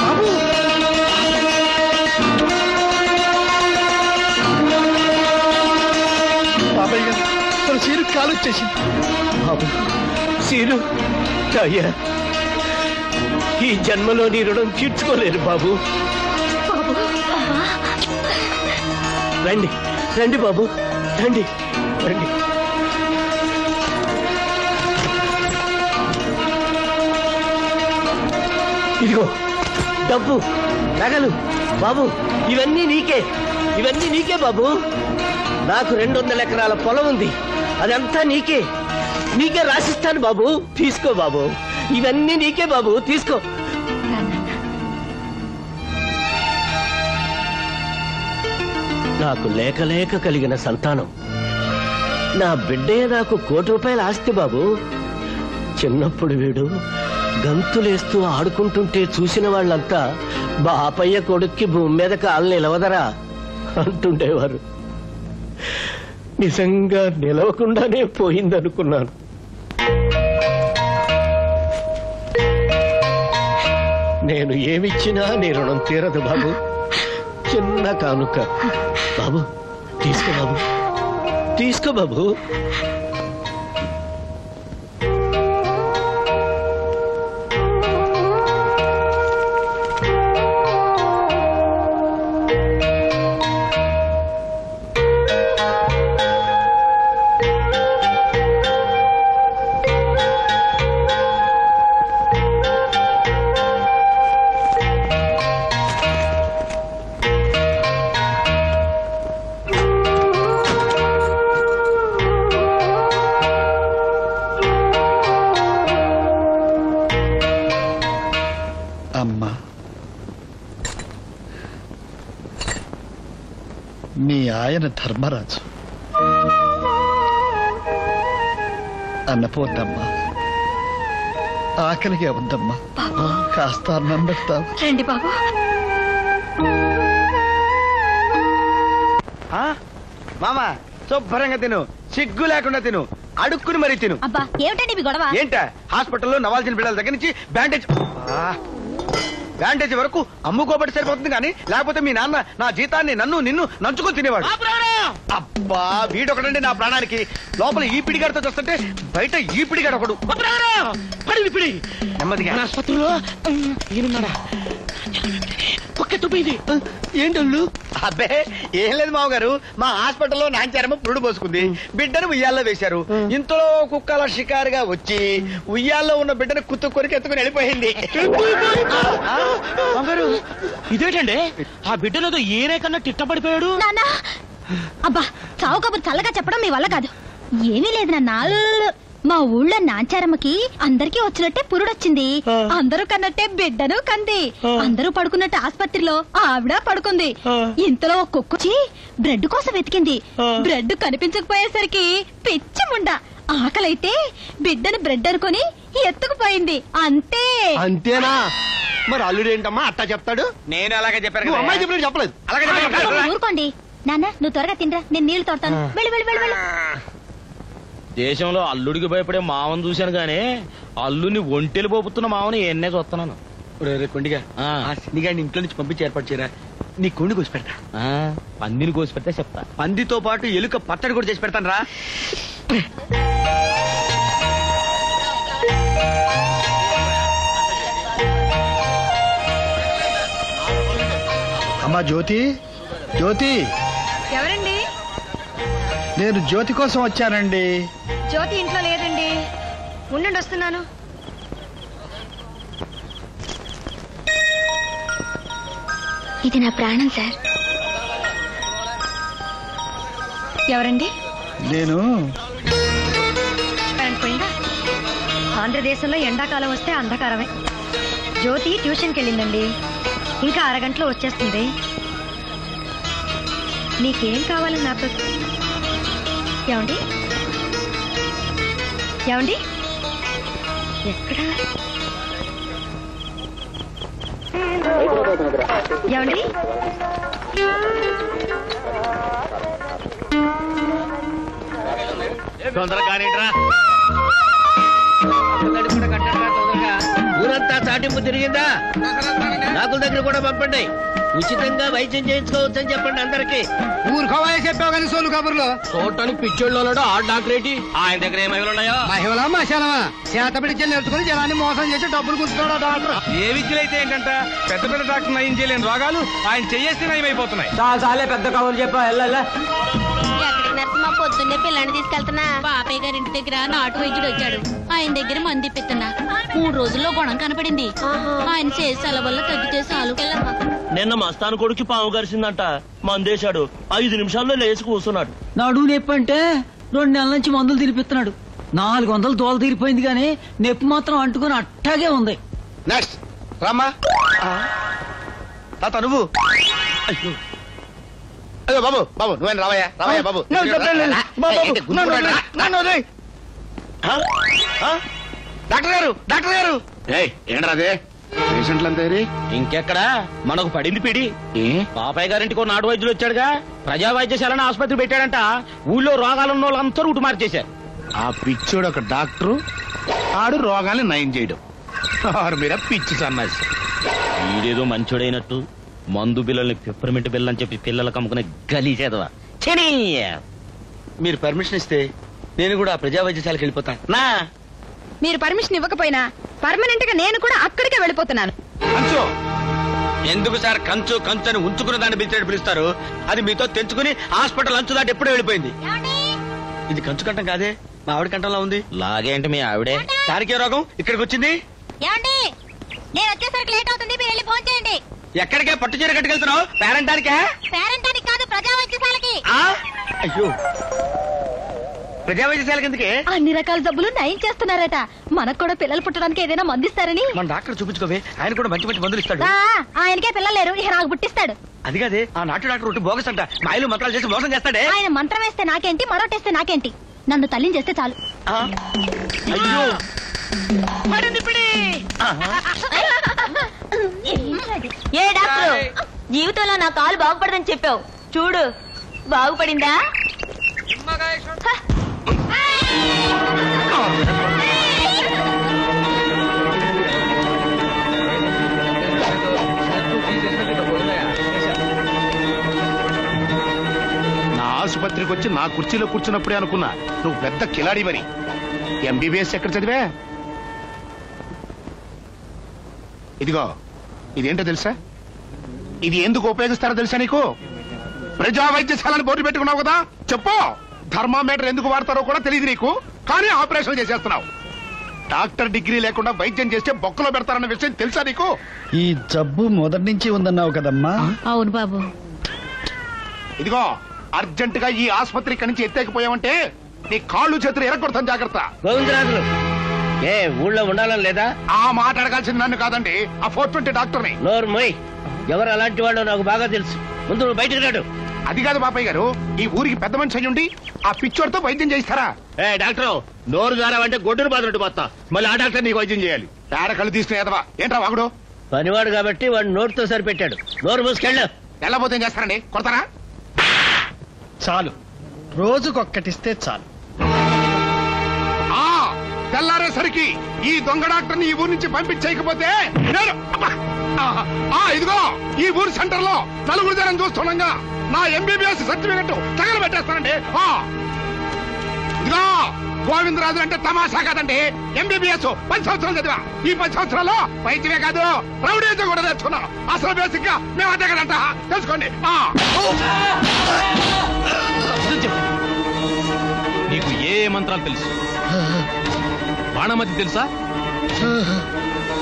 బాబు బాబాయ్ గారు తన సీరు కాలు వచ్చేసింది. బాబు సీరు అయ్యా, ఈ జన్మలో నీ రుణం తీర్చుకోలేరు బాబు. రండి బాబు, రండి. ఇదిగో డబ్బు, నగలు బాబు, ఇవన్నీ నీకే బాబు. నాకు 200 ఎకరాల పొలం ఉంది, అదంతా నీకే రాసిస్తాను బాబు. తీసుకో బాబు, ఇవన్నీ నీకే బాబు, తీసుకో. నాకు లేక కలిగిన సంతానం, నా బిడ్డే నాకు ₹1,00,00,000 ఆస్తి బాబు. చిన్నప్పుడు వీడు గంతులేస్తూ ఆడుకుంటుంటే చూసిన వాళ్ళంతా బాపయ్య కొడుక్కి భూమి మీద కాలు నిలవదరా అంటుండేవారు. నిజంగా నిలవకుండానే పోయిందనుకున్నాను. నేను ఏమిచ్చినా నీ రుణం తీరదు బాబు. చిన్న కానుక బాబు, తీసుకో బాబు, తీసుకో బాబు. అమ్మా, మీ ఆయన ధర్మరాజు. అన్నపూర్ణమ్మా, ఆకలిగా ఉందమ్మా, కాస్త అన్నం పెడతావు? రండి బాబు. మామా శుభ్రంగా తిను, సిగ్గు లేకుండా తిను, అడుక్కుని మరీ తిను. అబ్బా ఏమిటండి మీ గొడవ? ఏంటా హాస్పిటల్లో నవాల్సిన బిడ్డల దగ్గర నుంచి బ్యాండేజ్ వరకు అమ్ముకోబట్టి సరిపోతుంది కానీ లేకపోతే మీ నాన్న నా జీతాన్ని నిన్ను నంచుకొని తినేవాడు. అబ్బా వీడొకడండి నా ప్రాణానికి. లోపల ఈ పిడిగాడితో చూస్తుంటే బయట ఈ పిడిగాడు ఒకడు. నెమ్మదిగా ఆసుపత్రిలో ఈయనున్నాడా? పొక్కెత్తుపోయింది. ఏంటల్లు? అబ్బే ఏం లేదు మామగారు, మా హాస్పిటల్లో నాంచారమ్మ పురుడు పోసుకుంది, బిడ్డను ఉయ్యాల్లో వేశారు. ఇంతలో కుక్కల షికారుగా వచ్చి ఉయ్యాల్లో ఉన్న బిడ్డను కొరికి ఎత్తుకుని వెళ్ళిపోయింది. ఇదేంటండి ఆ బిడ్డలతో ఏరే కన్నా తిట్టపడిపోయాడు? నాన్నా అబ్బా చావు కబురు చల్లగా చెప్పడం మీ వల్ల కాదు. ఏమీ లేదు నాన్న, మా ఊళ్ళో నాంచారమ్మకి అందరికీ వచ్చినట్టే పురుడొచ్చింది. అందరూ కన్నట్టే బిడ్డను కంది. అందరూ పడుకున్నట్టు ఆసుపత్రిలో ఆవిడ పడుకుంది. ఇంతలో కుక్కుచి బ్రెడ్ కోసం వెతికింది. బ్రెడ్ కనిపించకపోయేసరికి పిచ్చి ముండ ఆకలైతే బిడ్డను బ్రెడ్ అనుకుని ఎత్తుకుపోయింది. అంతే. అంతేనా? మరి అల్లుడు ఏంటమ్మా అట్టా చెప్తాడు? నేను అలాగే చెప్పాను. అమ్మాయి చెప్పలేదు, చెప్పలేదు. అలాగే ఊరుకోండి నాన్న, నువ్వు త్వరగా తినరా, నేను నీళ్లు తోడతాను. వెళ్ళి వెళ్ళి వెళ్ళి వెళ్ళి. దేశంలో అల్లుడికి భయపడే మావను చూశాను గానీ అల్లుని ఒంటెలు పోపుతున్న మావని ఎన్నే చూస్తున్నాను. కొండిగా సినిగాడిని ఇంట్లో నుంచి పంపించి ఏర్పాటు చేయరా, నీ కొండి కోసి పెడతా. పందిని కోసి పెడితే చెప్తా. పందితో పాటు ఎలుక పచ్చడి కూడా చేసి పెడతాను రా. అమ్మా జ్యోతి, జ్యోతి. ఎవరండి? నేను జ్యోతి కోసం వచ్చానండి. జ్యోతి ఇంట్లో లేదండి. ఉండండి, వస్తున్నాను. ఇది నా ప్రాణం సార్. ఎవరండి? నేను కరెంట్ పోయిందా? ఆంధ్రదేశంలో ఎండాకాలం వస్తే అంధకారమే. జ్యోతి ట్యూషన్కి వెళ్ళిందండి, ఇంకా అరగంటలో వచ్చేస్తుంది. నీకేం కావాలని నాతో? ఏమండి? ఏమండి? ఎక్కడా? ఏమండి? తొందరగా ఊరంతా చాటింపు తిరిగిందా? డాకుల దగ్గర కూడా పంపండి. ఉచితంగా వైద్యం చేయించుకోవచ్చని చెప్పండి అందరికి. ఊరుకోవాలని చెప్పావు కానీ సోలు కబుర్లో చూడటానికి పిచ్చోళ్ళు ఉన్నాడు. ఆ డాక్టర్ ఏంటి? ఆయన దగ్గర ఏ మహిళలు ఉన్నాయో? మహిళ మశాలమా చేత పిడిచి నేర్చుకుని జనాన్ని మోసం చేసి డబ్బులు కూర్చున్నాడు డాక్టర్. ఏ విద్యలైతే ఏంటంట, పెద్ద పెద్ద డాక్టర్ నయం చేయలేని రోగాలు ఆయన చెయ్యేస్తే నయమైపోతున్నాయి. చాలే పెద్ద కబుర్లు చెప్పా. నరసింహ పొద్దున్నే పిల్లని తీసుకెళ్తున్నా. బాపయ్య గారి ఇంటి దగ్గర నాటు వైద్యుడు వచ్చాడు. ఆయన దగ్గర మంది ఇప్పిస్తున్నా. 3 రోజుల్లో గుణం కనపడింది. ఆయన చేసాల వల్ల తగ్గితే చాలు. నిన్న మస్తాను కొడుకు పాము గరిసిందంట. మందేశాడు. 5 నిమిషాల్లో లేచి కూర్చున్నాడు. నడువు నొప్పి అంటే 2 నెలల నుంచి మందులు తినిపిస్తున్నాడు. 400 దోల తీరిపోయింది కానీ నొప్పి మాత్రం అంటుకుని అట్టాగే ఉంది. నెక్స్ట్ రామ్మా. తాత నువ్వు. అయ్యో బాబు, బాబు నువ్వేం రావయ్యా, రావయ్యా బాబు. డాక్టర్ గారు, డాక్టర్ గారు. ఏంట్రాదే? పేషెంట్లు అంతే ఇంకెక్కడా మనకు పడింది పిడి. బాబాయ్ గారింటికి నాటు వైద్యులు వచ్చాడుగా, ప్రజా వైద్యశాలని ఆసుపత్రి పెట్టాడంట. ఊళ్ళో రోగాలున్న వాళ్ళంతా రూటు మార్చేశారు. ఆ పిచ్చోడు ఒక డాక్టరు, ఆడు రోగాల్ని నయం చేయడం. మీద పిచ్చి సన్నాసి. వీడేదో మంచోడైనట్టు మందు బిల్లల్ని పిప్పర్మెంట్ బిల్ల అని చెప్పి పిల్లలకు అమ్ముకునే గలీసేదవా. మీరు పర్మిషన్ ఇస్తే నేను కూడా ప్రజా వైద్యశాలకు వెళ్ళిపోతాను. నా మీరు పర్మిషన్ ఇవ్వకపోయినా పర్మనెంట్ గా నేను కూడా అక్కడికే వెళ్ళిపోతున్నాను. ఎందుకు సార్ కంచు కంచు అని ఉంచుకున్న దాన్ని పిలుస్తారు? అది మీతో తెంచుకుని హాస్పిటల్ అంచు దాటి ఎప్పుడూ వెళ్ళిపోయింది. ఇది కంచు కంఠం కాదే, మా ఆవిడ కంఠంలో ఉంది. లాగే అంటే మీ ఆవిడే. దానికే రోగం ఇక్కడికి వచ్చింది. ఏమండి, నేను వచ్చేసరికి లేట్ అవుతుంది, మీరు వెళ్ళి ఫోన్ చేయండి. ఎక్కడికే పట్టు చీర కట్టుకెళ్తున్నావు? పేరెంటానికే? పేరెంటానికి కాదు, ప్రజా వైద్యశాలకి. అయ్యో, ప్రజా వైద్యశాలకి ఎందుకే? అన్ని రకాల జబ్బులు నయం చేస్తున్నారట. మనకు కూడా పిల్లలు పుట్టడానికి ఏదైనా మందిస్తారని. మన డాక్టర్ చూపించుకోవే, ఆయన కూడా మంచి మంచి మందులు ఇస్తాడు. ఆయనకే పిల్లలు లేరు, ఇక నాకు పుట్టిస్తాడు. అది కాదే, ఆ నాటు డాక్టర్ ఒకటి బోగస్ అంట. మాయలు మంత్రాలు చేసి మోసం చేస్తాడే. ఆయన మంత్రం వేస్తే నాకేంటి, మరోటేస్తే నాకేంటి? నన్ను తల్లిని చేస్తే చాలు. అయ్యో, ఏ డాక్టర్, జీవితంలో నా కాలు బాగుపడదని చెప్పావు, చూడు బాగుపడిందా? నా ఆసుపత్రికి వచ్చి నా కుర్చీలో కూర్చున్నప్పుడే అనుకున్నా నువ్వు పెద్ద కిలాడి మరి. ఎంబీబీఎస్ ఎక్కడ చదివా? ఇదిగో, ఇదేంటో తెలుసా? ఇది ఎందుకు ఉపయోగిస్తారో తెలుసా నీకు? ప్రజా వైద్యశాలని బోర్డు పెట్టుకున్నావు కదా, చెప్పు. థర్మామీటర్ ఎందుకు వాడతారో కూడా తెలియదు నీకు, కానీ ఆపరేషన్ చేసేస్తున్నావు. డాక్టర్ డిగ్రీ లేకుండా వైద్యం చేస్తే బొక్కలో పెడతారన్న విషయం తెలుసా నీకు? ఈ జబ్బు మొదటి నుంచి ఉందన్నావు కదమ్మా. అవును బాబు. ఇదిగో, అర్జెంట్ గా ఈ ఆసుపత్రి ఇక్కడి నుంచి ఎత్తేకపోయావంటే నీ కాళ్ళు చేతులు ఎరగొడతాను, జాగ్రత్త. గోవిందరాజులు, ఏ ఊళ్ళో ఉండాలని లేదా? ఆ మాట అడగాల్సింది నన్ను కాదండి, ఆ 420 డాక్టర్ని. నోర్మోయ్, ఎవరు అలాంటి వాడు నాకు బాగా తెలుసు. ముందు నువ్వు బయటకు రాడు. అది కాదు బాబాయ్ గారు, ఈ ఊరికి పెద్ద మనిషి అయ్యుండి ఆ పిచ్చోడితో వైద్యం చేయిస్తారా? ఏ డాక్టర్, నోరు జారావంటే గొడ్డును బాధనట్టు పోతా. మళ్ళీ ఆ డాక్టర్ నీకు వైద్యం చేయాలి. పేడ కళ్ళు తీసుకునేదవా ఏంట్రా వాగుడు? పనివాడు కాబట్టి వాడు నోటితో సరిపెట్టాడు. నోరు మూసుకెళ్ళు. వెళ్ళబోతే ఏం చేస్తారండి, కొడతారా? చాలు, రోజుకొక్కటిస్తే చాలు. తెల్లారేసరికి ఈ దొంగ డాక్టర్ని ఈ ఊరు నుంచి పంపించేయకపోతే నేను ఇదిగో ఈ ఊరు సెంటర్ లో నలుగురు జనం చూస్తుండగా నా ఎంబీబీఎస్ సర్టిఫికెట్ తగలబెట్టేస్తానండి. ఇదిగో, గోవిందరాజు అంటే తమాషా కాదండి. ఎంబీబీఎస్ 10 సంవత్సరాలు చదివా. ఈ 10 సంవత్సరాల్లో వైద్యమే కాదు, రౌడీతో కూడా తెచ్చుకున్నాం. అసలు బేసిక్ గా మేము అదే కదంట, తెలుసుకోండి. నీకు ఏ మంత్రాలు తెలుసు? బాణమతి తెలుసా?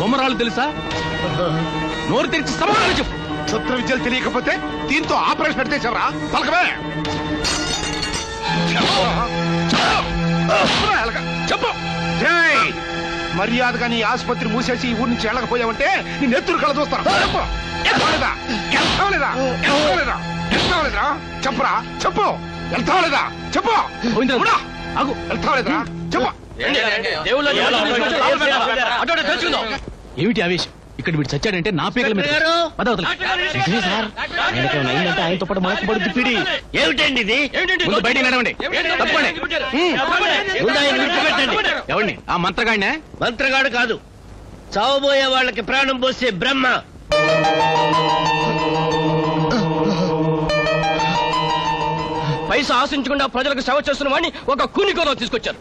బొమ్మరాలు తెలుసా? నోరు తెరిచి సమాధానం చెప్పు. శస్త్ర విద్యలు తెలియకపోతే దీంతో ఆపరేషన్ పెడితేసావరా? పలకవే, చెప్పు. మర్యాదగా నీ ఆసుపత్రి మూసేసి ఈ ఊరి నుంచి వెళ్ళకపోయావంటే నీ నెత్తురు కళ చూస్తాను. చెప్పురా, చెప్పు. వెళ్తావా లేదా? చెప్పు. వెళ్తావా లేదా? చెప్పు. ఏమిటి ఆవేశం? ఇక్కడ వీడు చచ్చాడంటే నా పేగల మీద ఆయనతో పాటు మనకు పడుతుంది పిడి. ఏమిటండి ఇది? ముందు బయట నడవండి, తప్పండి. ఎవరిని? ఆ మంత్రగాడినే? మంత్రగాడు కాదు, చావబోయే వాళ్ళకి ప్రాణం పోసే బ్రహ్మ. పైసా ఆశించకుండా ప్రజలకు సేవ చేస్తున్న వాడిని ఒక కూని కోసం తీసుకొచ్చారు.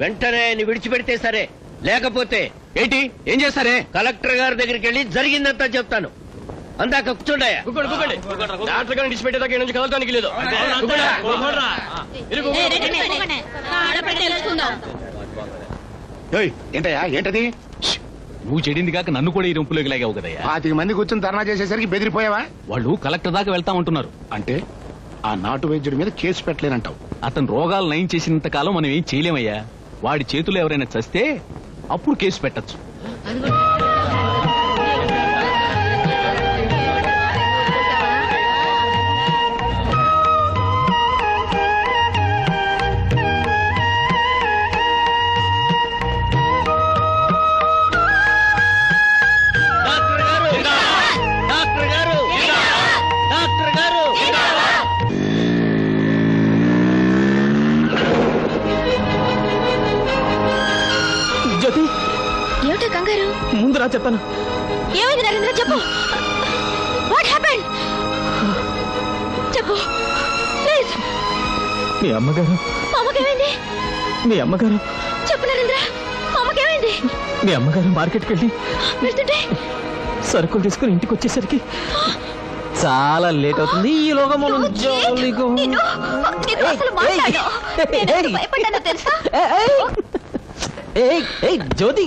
వెంటనే ఆయన విడిచిపెడితే సరే, లేకపోతే ఏంటి ఏం చేస్తారే? కలెక్టర్ గారి దగ్గరికి వెళ్ళి జరిగిందంతా చెప్తాను. అందాక కూర్చోండాయా? డాక్టర్ గారిని విడిచిపెట్టేదాకా నుంచి కదలటానికి లేదు. ఏంటయ్యా, ఏంటది? నువ్వు చెడింది కాక నన్ను కూడా ఈ రొంపులోకి లాగావు కదయ్యా. 25 మంది కూర్చొని ధర్నా చేసేసరికి బెదిరిపోయావా? వాళ్ళు కలెక్టర్ దాకా వెళ్తామంటున్నారు. అంటే ఆ నాటు వైద్యుడి మీద కేసు పెట్టలేనంటావు? అతను రోగాలు నయం చేసినంత కాలం మనం ఏం చేయలేమయ్యా. వాడి చేతులు ఎవరైనా చస్తే అప్పుడు కేసు పెట్టచ్చు. చెప్తాను. ఏమైంది నరేంద్ర చెప్పు. వాట్ హ్యాపెండ్ చెప్పు ప్లీజ్. మీ అమ్మగారు. అమ్మకేమైంది? మీ అమ్మగారు. చెప్పు నరేంద్ర, అమ్మకేమైంది? మీ అమ్మగారు మార్కెట్కి వెళ్ళి వెళ్తుంటే సరుకులు తీసుకుని ఇంటికి వచ్చేసరికి చాలా లేట్ అవుతుంది. ఈలోగా మనం జాలీగా జ్యోతి.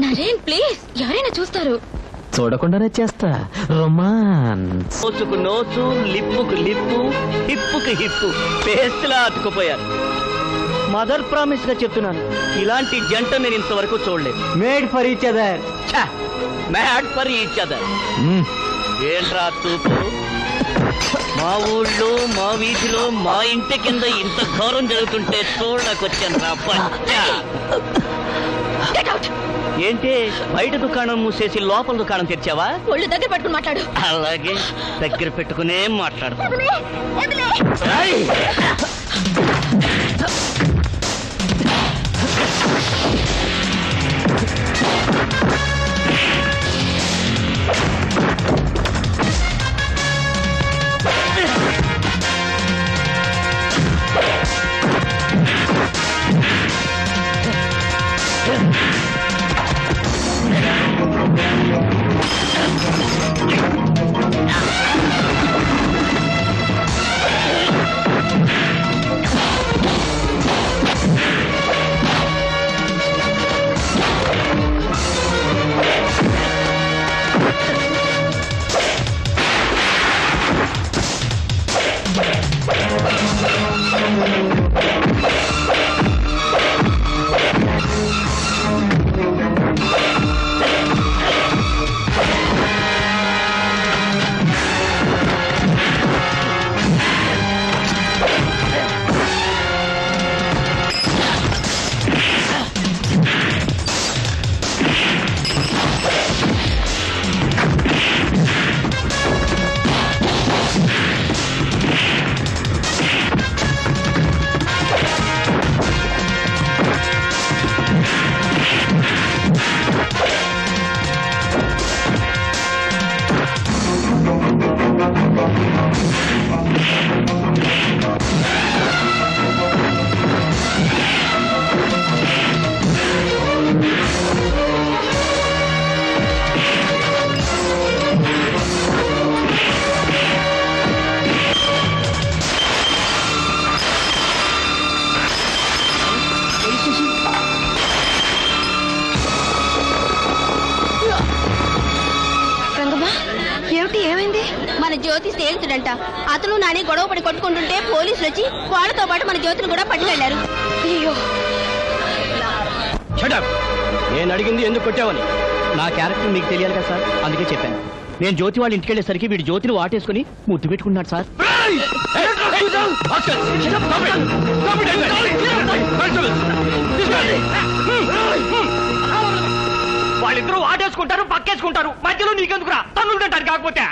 నరేన్ ప్లీజ్, ఎవరైనా చూస్తారు. చూడకుండానే చేస్తా రొమాన్స్. నోసుకు నోసు, లిప్పుకు లిప్పు, హిప్పుకు హిప్పు పేస్ట్ లా అతుకుపోయారు. మదర్ ప్రామిస్ గా చెప్తున్నాను, ఇలాంటి జంట నేను ఇంతవరకు చూడలేదు. Made for each other. Mad for each other. ఏంట్రా చూపు? మా ఊళ్ళో, మా వీధిలో, మా ఇంటి కింద ఇంత ఘోరం జరుగుతుంటే చూడకొచ్చాను రా బచ్చా. ఏంటి బయట దుకాణం మూసేసి లోపల దుకాణం తెచ్చావా? ఒళ్ళు దగ్గర పట్టుకుని మాట్లాడు. అలాగే దగ్గర పెట్టుకునే మాట్లాడతా. మన జ్యోతి స్నేహితుడంట. అతను నాని గొడవ పడి కొట్టుకుంటుంటే పోలీసులు వచ్చి వాళ్ళతో పాటు మన జ్యోతిని కూడా పట్టుకెళ్లారు. అయ్యో, నేను అడిగింది ఎందుకు కొట్టావని. నా క్యారెక్టర్ మీకు తెలియాలి కదా సార్, అందుకే చెప్పాను. నేను జ్యోతి వాళ్ళ ఇంటికి వెళ్ళేసరికి వీడి జ్యోతిని వాటేసుకుని ముద్దు పెట్టుకున్నాడు సార్. వాళ్ళిద్దరూ వాటేసుకుంటారు, పక్కేసుకుంటారు, మధ్యలో నీకెందుకురా తన్నులు తింటారు. కాకపోతే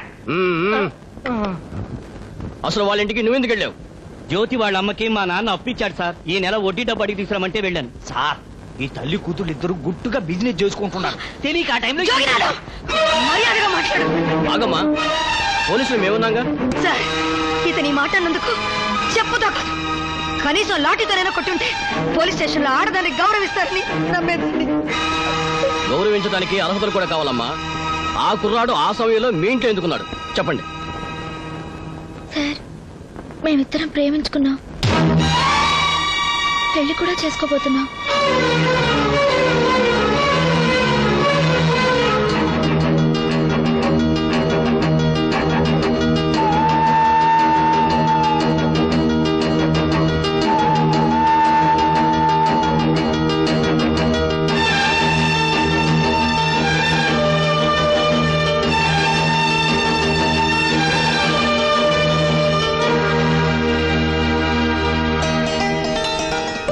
అసలు వాళ్ళ ఇంటికి నువ్వెందుకు వెళ్ళావు? జ్యోతి వాళ్ళ అమ్మకి మా నాన్న అప్పిచ్చాడు సార్. ఈ నెల వడ్డీ డబ్బు అడిగి తీసుకురామంటే వెళ్ళాను సార్. ఈ తల్లి కూతురు ఇద్దరు గుట్టుగా బిజినెస్ చేసుకుంటున్నారు. తెలియక ఆ టైంలో బాగమ్మా, పోలీసులు మేమున్నాగా. సార్, ఇతని మాట అన్నందుకు చెప్పుతో కాదు, కనీసం లాఠీతోనైనా కొట్టుంటే పోలీస్ స్టేషన్ లో ఆడదాన్ని గౌరవిస్తారని నమ్మేదండి. గౌరవించడానికి అర్హతలు కూడా కావాలమ్మా. ఆ కుర్రాడు ఆ సమయంలో మీ ఇంట్లో ఎందుకున్నాడు చెప్పండి. సార్, మేమిద్దరం ప్రేమించుకున్నాం, పెళ్లి కూడా చేసుకోబోతున్నాం.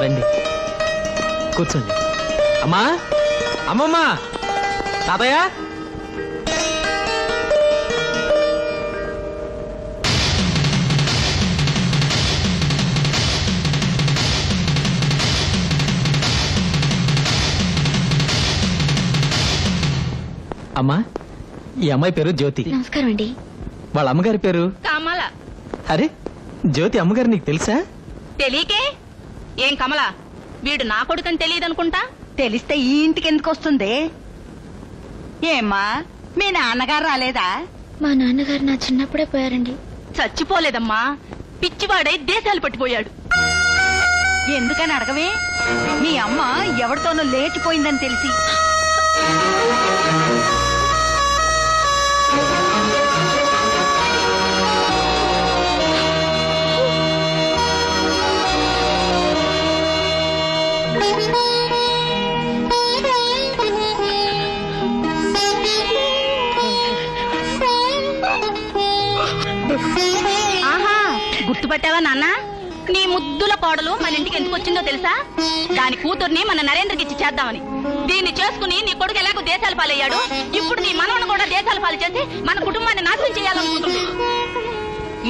రండి, కూర్చోండి. అమ్మా, అమ్మమ్మ, తాతయ్య. అమ్మా, ఈ అమ్మాయి పేరు జ్యోతి. నమస్కారం అండి. వాళ్ళ అమ్మగారి పేరు కమల. అరే, జ్యోతి అమ్మగారు నీకు తెలుసా? తెలియకే ఏం కమల, వీడు నా కొడుకని తెలియదనుకుంటా. తెలిస్తే ఈ ఇంటికి ఎందుకు వస్తుంది? ఏమ్మా, మీ నాన్నగారు రాలేదా? మా నాన్నగారు నా చిన్నప్పుడే పోయారండి. చచ్చిపోలేదమ్మా, పిచ్చివాడై దేశాలు పట్టిపోయాడు. ఎందుకని అడగవే? మీ అమ్మ ఎవరితోనో లేచిపోయిందని తెలిసి. ఆహా, గుర్తుపట్టావా నాన్న? నీ ముద్దుల కోడలు మన ఇంటికి ఎందుకు వచ్చిందో తెలుసా? దాని కూతుర్ని మన నరేంద్రకి ఇచ్చి చేద్దామని. దీన్ని చేసుకుని నీ కొడుకు ఎలాగో దేశాల పాలయ్యాడు, ఇప్పుడు నీ మనవను కూడా దేశాల పాలు చేసి మన కుటుంబాన్ని నాశనం చేయాలనుకుంటుంది.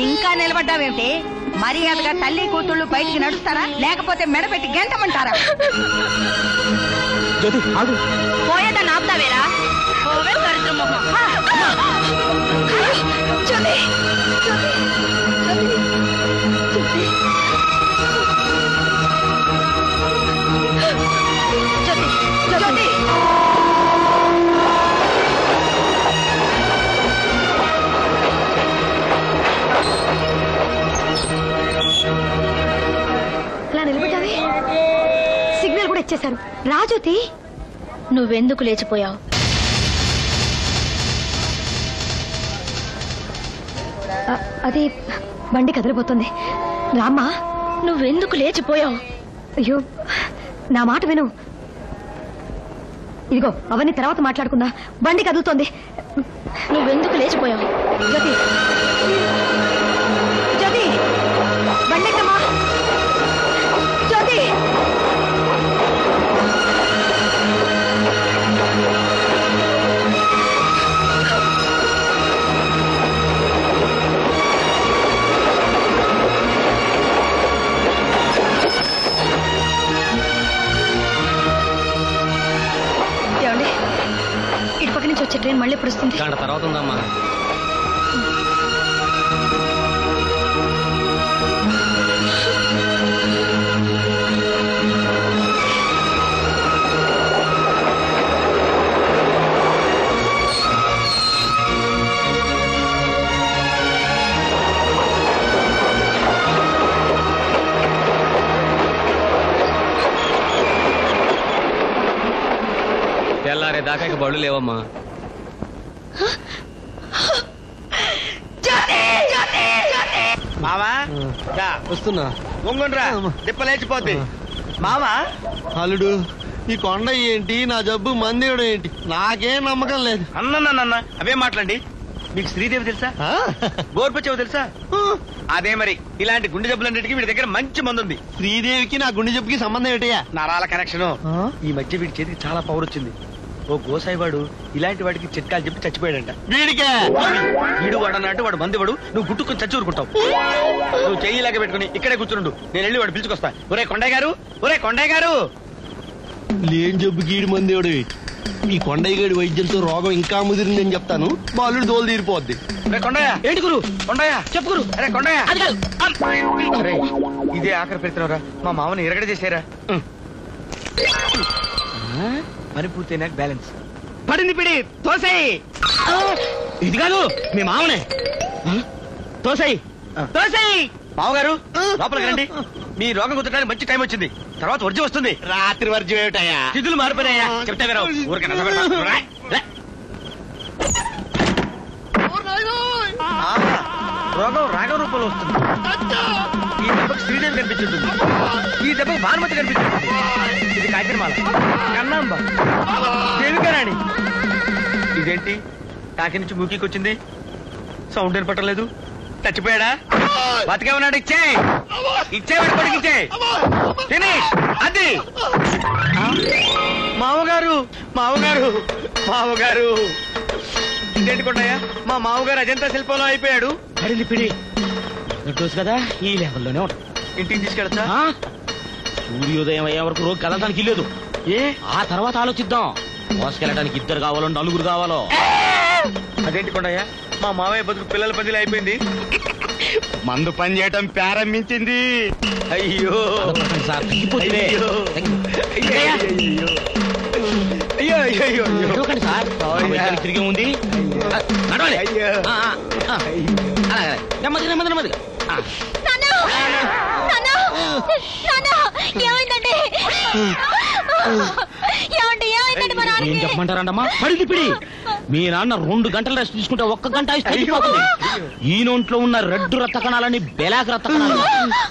ఇంకా నిలబడ్డావేమిటి? మర్యాదగా తల్లి కూతుళ్ళు బయటికి నడుస్తారా, లేకపోతే మెడపెట్టి గెంటమంటారా? పోయేదాన్ని ఆపుతావేరా? పోవే దరిద్ర మొహం. అలా నిలబడ్డావే? సిగ్నల్ కూడా ఇచ్చేశారు. రాజ్యోతి, నువ్వెందుకు లేచిపోయావు? అది బండి కదిలిపోతుంది. రామ్మా. నువ్వెందుకు లేచిపోయావు? అయ్యో, నా మాట విను. ఇదిగో అవన్నీ తర్వాత మాట్లాడుకుందా. బండి కదులుతోంది. నువ్వెందుకు లేచిపోయావు? జ్యోతి, జ్యోతి, బండి ఎక్కమ్మా. జ్యోతి, ఏమండి, ఇటు పక్క నుంచి వచ్చే ట్రైన్ మళ్ళీ ఎప్పుడు వస్తుంది? గంట తర్వాత ఉందమ్మా. తెల్లారే దాకా ఇక బళ్ళు లేవమ్మా. మావా వస్తున్నా. ఒంగుండ్రా, తిప్పలేచిపోద్ది. మామా, అల్లుడు, ఈ కొండ ఏంటి, నా జబ్బు మందేయడం ఏంటి, నాకేం నమ్మకం లేదు. అన్న అవే మాట్లాడండి. మీకు శ్రీదేవి తెలుసా? గోర్పచ్చావు తెలుసా? అదే మరి. ఇలాంటి గుండె జబ్బులన్నిటికీ వీడి దగ్గర మంచి మందు ఉంది. శ్రీదేవికి నా గుండె జబ్బుకి సంబంధం ఏంటయ్యా? నరాల కనెక్షన్. ఈ మధ్య వీడి చేతికి చాలా పవర్ వచ్చింది. ఓ గోసాయి వాడు ఇలాంటి వాడికి చిట్కాలు చెప్పి చచ్చిపోయాడంట. వీడికే వీడు వాడు అన్నట్టు వాడు మంది నువ్వు గుట్టుకుని చచ్చి ఊరుకుంటావు. నువ్వు చెయ్యిలాగా పెట్టుకుని ఇక్కడే కూర్చుండు. నేను వెళ్ళి వాడు పిలుచుకొస్తా. ఒరే కొండయ్య గారు, ఒరే కొండయ్య గారు. లేని జబ్బు గీడి మందేవుడు. ఈ కొండయ్య గడి వైద్యంతో రోగం ఇంకా ముదిరిందని చెప్తాను, మా అల్లుడు దోలు తీరిపోద్ది. రే కొండయ్య, ఏంటి గురు? కొండయ్య చెప్పు గురు. అరే కొండయ్య, అరే ఇదే ఆఖరి పెడుతున్నారా? మా మామని ఎరగడ చేశారా? పని పూర్తయినాక బ్యాలెన్స్ పడింది. పిడి తోసేయి. ఇది కాదు, మీ మామనే. తోసేయి, తోసేయి. మామగారు లోపలికి రండి. మీ రోగం కుదరడానికి మంచి టైం వచ్చింది. తర్వాత వర్జం వస్తుంది. రాత్రి వర్జం ఏమిటయ్యా? స్థితులు మారిపోయాయా? చెప్తా వేరే ఊరికే రోగం రాగం రూపంలో వస్తుంది. ఈ దెబ్బకు శ్రీదేవి కనిపించుంటుంది, ఈ దెబ్బకు భానుమతి కనిపించుంటుంది. ఇది కాకిరమాల, కన్నాంబ, దేవికారాణి. ఇదేంటి కాకి నుంచి మూకీకి వచ్చింది? సౌండ్ వినపట్టలేదు. చచ్చిపోయాడా? బతికే ఉన్నాడు. ఇచ్చేవాడు కొడుకు ఇచ్చే. ఫినిష్. అది మామగారు, మామగారు, మామగారు. ఇదేంటి కొండయ్యా? మా మామగారు అజంతా శిల్పంలో అయిపోయాడు. పడింది పిడి. డోసు కదా, ఈ లెవెల్లోనే ఉంటాం. ఇంటికి తీసుకెళ్తా. సూర్యోదయం అయ్యే వరకు రోజు కదలడానికి లేదు. ఏ ఆ తర్వాత ఆలోచిద్దాం. మోసుకెళ్ళడానికి 2 కావాలో 4 కావాలో? అదేంటి కొండయ్య, మా మావయ్య బతుకు పిల్లల పదిలు అయిపోయింది. మందు పని చేయటం ప్రారంభించింది. అయ్యో సార్ అయ్యో అయ్యో అయ్యో సార్ తిరిగి ఉంది. నడవాలి. నెమ్మది నెమ్మది నెమ్మదిగా. ఏమైందండి? ఏం చెప్పమంటారంటమ్మా? పడిది పిడి. మీ నాన్న 2 గంటలు రెస్ట్ తీసుకుంటే 1 గంట తగ్గిపోతుంది. ఈ నోట్లో ఉన్న రెడ్ రక్త కణాలని బెలాక్ రక్త కణాలు,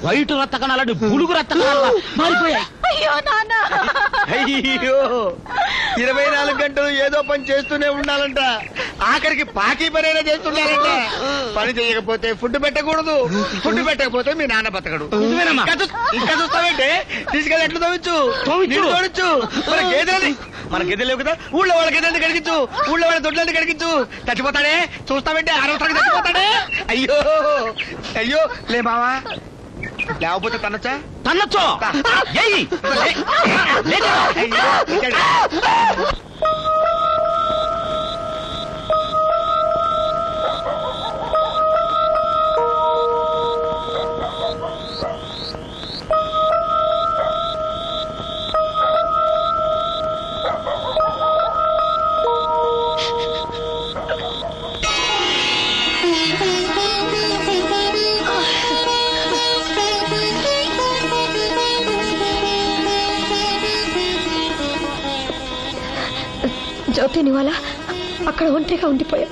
వైట్ రక్త కణాలని బులుగు రక్త కణాలు మారిపోయాయి. అయ్యో నాన్న, అయ్యో 24 గంటలు ఏదో పని చేస్తూనే ఉండాలంట. ఆఖరికి పాకీ పనైనా చేస్తుండాలంట. పని చేయకపోతే ఫుడ్ పెట్టకూడదు, ఫుడ్ పెట్టకపోతే మీ నాన్న బతకడు. ఇంకా చూస్తావేంటే? తీసుకెళ్ళి ఎట్లా తోవించు, తోవించు. మన గేదెలు లేవు కదా, ఊళ్ళో వాళ్ళ గేదెలు కడిగించు, ఊళ్ళో వాళ్ళ దొడ్లన్నీ కడిగించు. చచ్చిపోతాడే, చూస్తావేంటే? అనవసరంగా చచ్చిపోతాడే. అయ్యో అయ్యో లే బావా, లేకపోతే తనొచ్చా? తన్నొచ్చు. జ్యోతిని వాళ్ళ అక్కడ ఒంటరిగా ఉండిపోయా.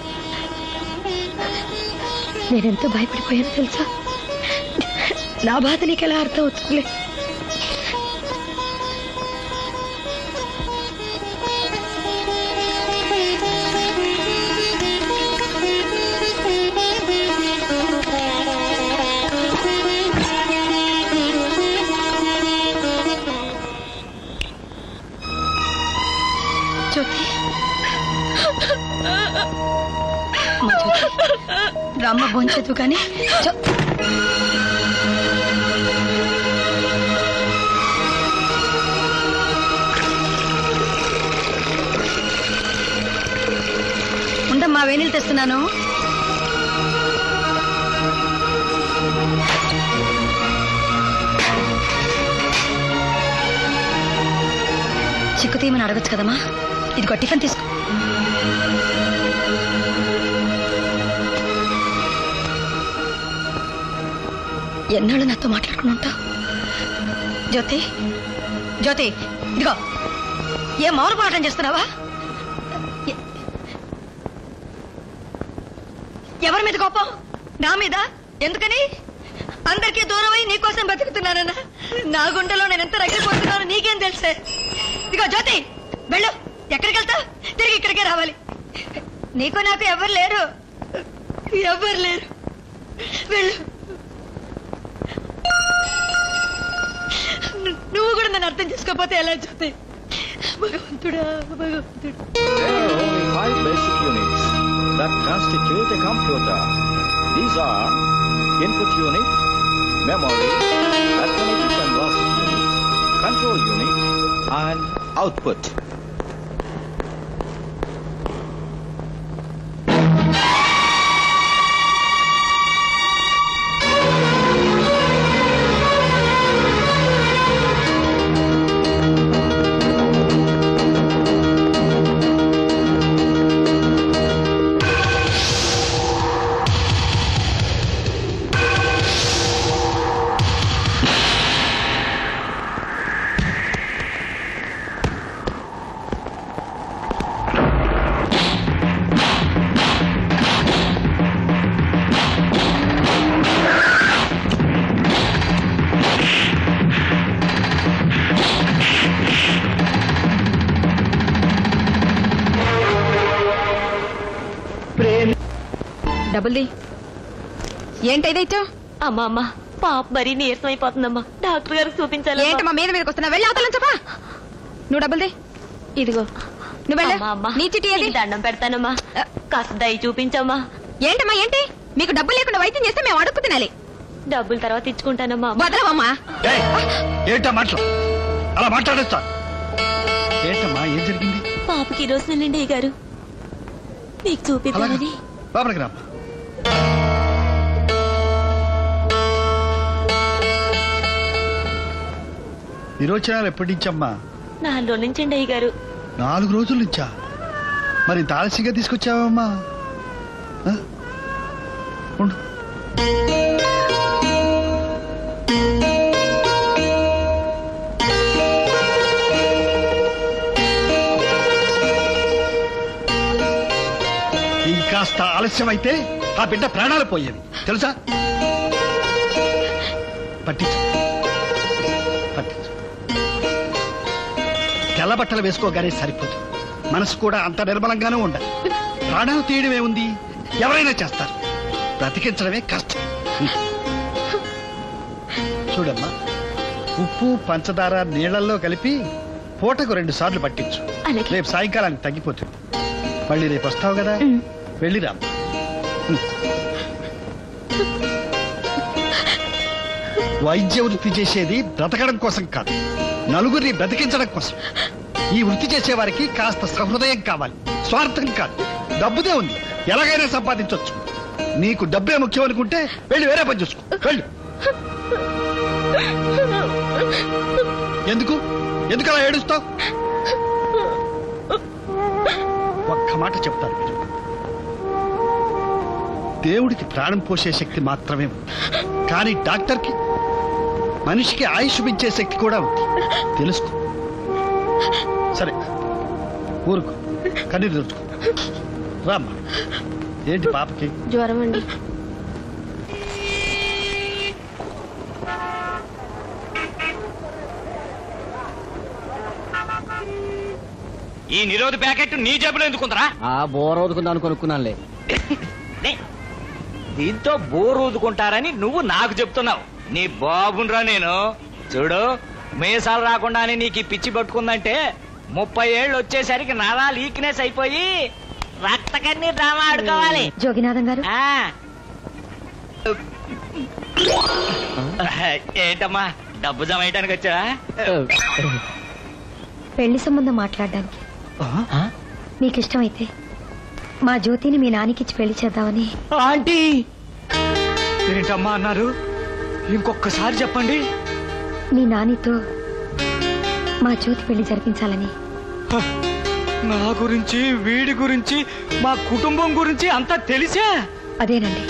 నేనెంతో భయపడిపోయాను తెలుసా? నా బాధ నీకెలా అర్థం అవుతుందిలే. రామ్మ భోంచదు కానీ ఉండమ్మా, వేణీలు తెస్తున్నాను. చిక్కు తీయమని అడగచ్చు కదమ్మా. ఇదిగో టిఫిన్ తీసుకో. ఎన్నాళ్ళు నాతో మాట్లాడుకుని ఉంటావు? జ్యోతి, జ్యోతి, ఇదిగో ఏ మౌన పాఠం చేస్తున్నావా? ఎవరి మీద కోపం? నా మీద. ఎందుకని? అందరికీ దూరమై నీకోసం బతుకుతున్నానన్నా. నా గుండెలో నేను ఎంత రగిలిపోతున్నానో నీకేం తెలుసే? ఇదిగో జ్యోతి, వెళ్ళు. ఎక్కడికి వెళ్తా? తిరిగి ఇక్కడికే రావాలి. నీకు నాకు ఎవరు లేరు, ఎవరు లేరు. వెళ్ళు. నువ్వు కూడా నన్ను అర్థం చేసుకోకపోతే ఎలా జ్యోతి? భగవంతుడా, భగవంతుడా. There are only 5 basic units that constitute a computer. These are input unit, memory, arithmetic and logic unit, control unit, and output. డబుల్ది ఏంటైతే? అమ్మా అమ్మా, పాప మరీ నీరసం అయిపోతుందమ్మా. డాక్టర్ గారికి చూపించాలి. ఏంటమ్మా మీద మీదకి వస్తున్నా? వెళ్ళి అవతల చెప్పా. నువ్వు డబుల్ది ఇదిగో. నువ్వు వెళ్ళ. నీ చిట్టి ఏది? దండం పెడతానమ్మా, కాస్త దయ చూపించమ్మా. ఏంటమ్మా ఏంటి? మీకు డబ్బులు లేకుండా వైద్యం చేస్తే మేము అడుక్కు తినాలి. డబ్బులు తర్వాత ఇచ్చుకుంటానమ్మా. వదలవమ్మా. ఏంటా మాటలు? అలా మాట్లాడేస్తా. ఏంటమ్మా, ఏం జరిగింది? పాపకి ఈ రోజు నుండి గారు మీకు చూపిద్దామని. లోపలికి రా. విరోచనాలు ఎప్పటి నుంచమ్మా? 4 రోజుల నుంచి అండి అయ్యగారు. 4 రోజుల నుంచా? మరి ఇంత ఆలస్యంగా తీసుకొచ్చావమ్మా? ఉండు. ఇంకాస్త ఆలస్యం అయితే ఆ బిడ్డ ప్రాణాలు పోయేవి తెలుసా? పట్టించు పట్టించు. తెల్ల బట్టలు వేసుకోగానే సరిపోదు, మనసు కూడా అంత నిర్మలంగానూ ఉండాలి. ప్రాణాలు తీయడమే ఉంది, ఎవరైనా చేస్తారు, బ్రతికించడమే కష్టం. చూడమ్మా, ఉప్పు పంచదార నీళ్లలో కలిపి పూటకు 2 సార్లు పట్టించు. రేపు సాయంకాలానికి తగ్గిపోతుంది. మళ్ళీ రేపు వస్తావు కదా, వెళ్ళిరా. వైద్య వృత్తి చేసేది బ్రతకడం కోసం కాదు, నలుగురిని బ్రతికించడం కోసం. ఈ వృత్తి చేసేవారికి కాస్త సహృదయం కావాలి, స్వార్థం కాదు. డబ్బుదే ఉంది, ఎలాగైనా సంపాదించవచ్చు. నీకు డబ్బే ముఖ్యం అనుకుంటే వెళ్ళి వేరే పని చూసుకో. వెళ్ళు. ఎందుకు ఎందుకు అలా ఏడుస్తావు? ఒక్క మాట చెప్తాను మీరు, దేవుడికి ప్రాణం పోసే శక్తి మాత్రమే ఉంది, కానీ డాక్టర్కి మనిషికి ఆయుష్ పెంచే శక్తి కూడా ఉంది, తెలుసుకో. సరే ఊరుకో, కన్నీరు తెచ్చుకో. రామ్మా. ఏంటి పాపకి? జ్వరం అండి. ఈ నిరోధ ప్యాకెట్ నీ జేబులో ఎందుకుందరా? బోర్ ఊదుకుందాను కొనుక్కున్నానులే. దీంతో బోర్ ఊదుకుంటారని నువ్వు నాకు చెప్తున్నావు. నీ బాబునరా నేను. చూడు, మీసాలు రాకుండానే నీకు ఈ పిచ్చి పట్టుకుందంటే 30 ఏళ్ళు వచ్చేసరికి నరాలు ఈక్నెస్ అయిపోయి రక్త కన్నీ డ్రామా ఆడుకోవాలి. జోగినాథం గారు, ఏంటమ్మా డబ్బు జమ వేయడానికి వచ్చా? పెళ్లి సంబంధం మాట్లాడడానికి. మీకు ఇష్టమైతే మా జ్యోతిని మీ నాన్నకిచ్చి పెళ్లి చేద్దామని. ఆంటీ ఏంటమ్మా అన్నారు? ఇంకొకసారి చెప్పండి. మీ నానితో మా జ్యోతి పెళ్లి జరిపించాలని. నా గురించి, వీడి గురించి, మా కుటుంబం గురించి అంతా తెలిసే? అదేనండి,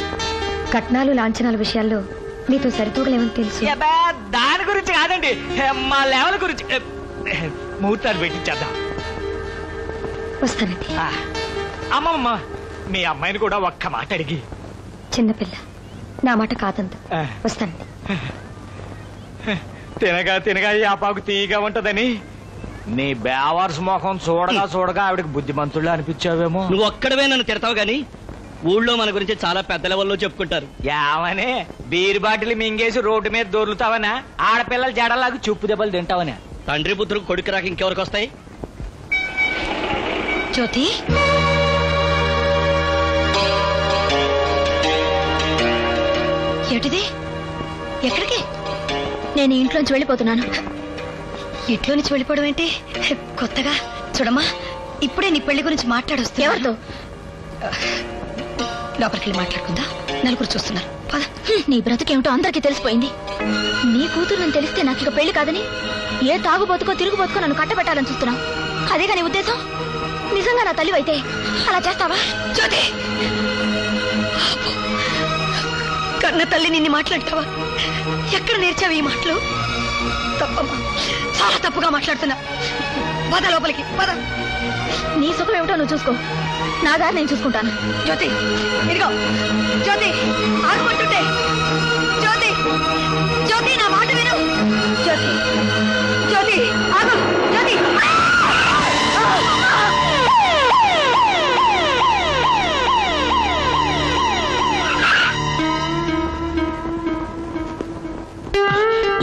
కట్నాలు లాంఛనాల విషయాల్లో మీతో సరితూగలేమని తెలుసు. దాని గురించి కాదండి, మా లెవెల్ గురించి. ముహూర్తాలు పెట్టించేద్దాం. వస్తానండి. అమ్మమ్మ, మీ అమ్మాయిని కూడా ఒక్క మాట అడిగి. చిన్నపిల్ల, నా మాట కాదందు. వస్తానండి. తినగా తినగా యాపాకు తీయగా ఉంటదని నీ బేవర్స్ మొఖం చూడగా ఆవిడకి బుద్ధిమంతుళ్ళు అనిపించావేమో. నువ్వు ఒక్కడవే నన్ను తిడతావు గాని ఊళ్ళో మన గురించి చాలా పెద్ద లెవెల్లో చెప్పుకుంటారు. యావనే బీర్ బాటిల్ మింగేసి రోడ్డు మీద దొర్లుతావనా? ఆడపిల్లల జడలాగా చూపు దెబ్బలు తింటావనా? తండ్రి పుత్రుకు కొడుకు రాక ఇంకెవరికి వస్తాయి? జ్యోతి, ఏమిటిది? ఎక్కడికి? నేను ఇంట్లోంచి వెళ్ళిపోతున్నాను. ఇంట్లో నుంచి వెళ్ళిపోవడం ఏంటి కొత్తగా? చూడమ్మా, ఇప్పుడే నీ పెళ్లి గురించి మాట్లాడొస్తా. ఎవరితో? లోపలికి వెళ్ళి మాట్లాడుకుందా, నలుగురు చూస్తున్నారు. నీ బ్రతుకేమిటో అందరికీ తెలిసిపోయింది. నీ కూతురు నన్ను తెలిస్తే నాకు ఇక పెళ్లి కాదని ఏ తాగుబోతుకో తిరుగుబోతుకో నన్ను కట్టబెట్టాలని చూస్తున్నావు. అదేగా నీ ఉద్దేశం? నిజంగా నా తల్లివైతే అలా చేస్తావా? జ్యోతి, కన్న తల్లి నిన్ను మాట్లాడతావా? ఎక్కడ నేర్చావు ఈ మాటలు? తప్పమ్మా, చాలా తప్పుగా మాట్లాడుతున్నా. పద లోపలికి పద. నీ సుఖం ఏమిటో నువ్వు చూసుకో, నా దారి నేను చూసుకుంటాను. జ్యోతి, ఇదిగో జ్యోతి, ఆగుపట్టుంటే. జ్యోతి, జ్యోతి, నా మాట విను. జ్యోతి, జ్యోతి, ఆగు. జ్యోతి,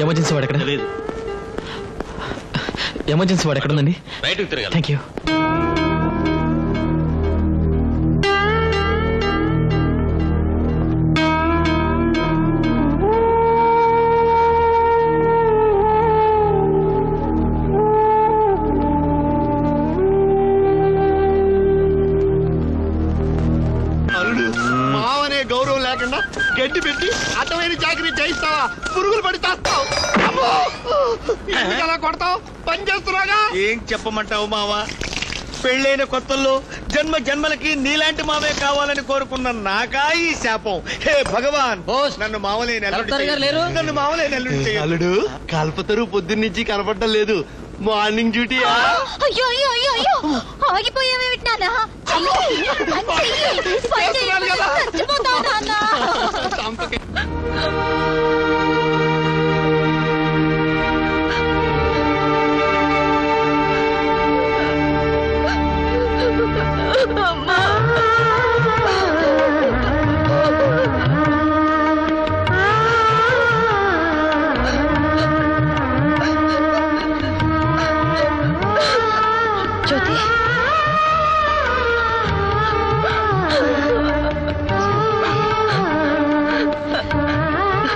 ఎమర్జెన్సీ వాడు ఎక్కడ? ఎమర్జెన్సీ వాడు ఎక్కడ ఉందండి? బయటకు తిరగాలి. Thank you. అల్లుడు మావనే గౌరవం లేకుండా గడ్డి పెట్టి అర్థమైన చాకరీ చేయిస్తావా? పురుగులు పడి చేస్తావు. ఎందుకు అలా కొడతావు? పని చేస్తున్నాగా. ఏం చెప్పమంటావు మావా? పెళ్ళైన కొత్తల్లో జన్మ జన్మలకి నీలాంటి మావే కావాలని కోరుకున్న నాకా ఈ శాపం. హే భగవాన్, నన్ను మావలేని నన్ను మావలేని అల్లుడు కల్పతరు పొద్దున్నుంచి కనపడటం లేదు. Morning duty. అయ్యో అయ్యో అయ్యో అయ్యో ఆగిపోయావేమిటి నాన్న? చచ్చిపోతావు నాన్న. జ్యోతి,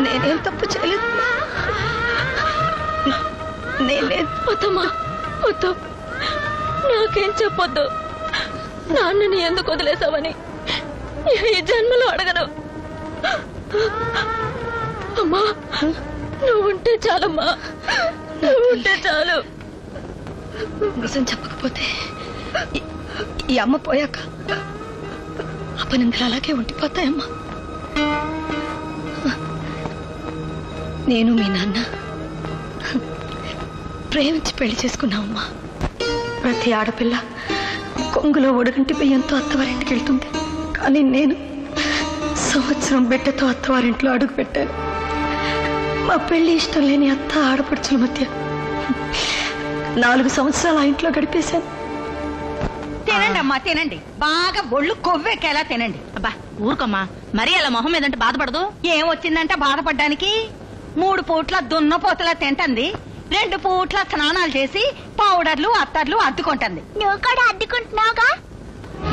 నేనేం తప్పు చేయలేదు. నేనేం వద్దమ్మా, వద్దు. నాకేం చెప్పొద్దు. నాన్నని ఎందుకు వదిలేసావని ఈ జన్మలో అడగను. అమ్మా, నువ్వుంటే చాలమ్మా, నువ్వుంటే చాలు. నిజం చెప్పకపోతే ఈ అమ్మ పోయాక అపనిందలు అలాగే ఉండిపోతాయమ్మా. నేను మీ నాన్న ప్రేమించి పెళ్లి చేసుకున్నామమ్మా. ప్రతి ఆడపిల్ల కొంగులో ఒడగంటి బియ్యంతో అత్తవారింటికి వెళ్తుంది. కానీ నేను సంవత్సరం బిడ్డతో అత్తవారింట్లో అడుగు పెట్టాను. మా పెళ్లి ఇష్టం లేని అత్త ఆడపడుచుల మధ్య 4 సంవత్సరాలు ఆ ఇంట్లో గడిపేశాను. తినండి అమ్మా, తినండి. బాగా ఒళ్ళు కొవ్వెక్కేలా తినండి. అబ్బా ఊరుకమ్మా, మరీ అలా మొహం మీదంటే బాధపడదు. ఏం వచ్చిందంటే బాధపడ్డానికి? 3 పూట్ల దున్నపోతలా తింటుంది, 2 పూట్ల స్నానాలు చేసి పౌడర్లు అత్తర్లు అద్దుకుంటుంది. నువ్వు కూడా అద్దుకుంటున్నావుగా?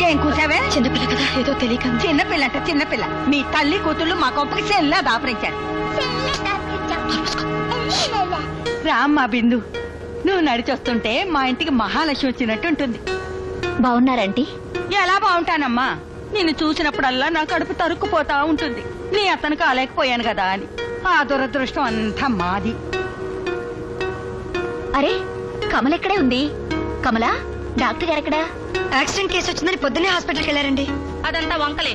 ఏం కూసావే? చిన్నపిల్ల కదా, ఏదో తెలియక. చిన్నపిల్ల అంట చిన్నపిల్ల. మీ తల్లి కూతుళ్ళు మా కొంపకి చెల్లా దాపరించారు. రామ్మా బిందు, నువ్వు నడిచొస్తుంటే మా ఇంటికి మహాలక్ష్మి వచ్చినట్టు ఉంటుంది. బాగున్నారంటీ? ఎలా బాగుంటానమ్మా, నిన్ను చూసినప్పుడల్లా నా కడుపు తరుక్కుపోతా ఉంటుంది. నీ అతను కాలేకపోయాను కదా అని. ఆ దురదృష్టం అంతా మాది. అరే, కమల ఎక్కడే ఉంది? కమలా, డాక్టర్ గారు ఎక్కడా? యాక్సిడెంట్ కేసు వచ్చిందని పొద్దున్నే హాస్పిటల్కి వెళ్ళారండి. అదంతా వంకలే.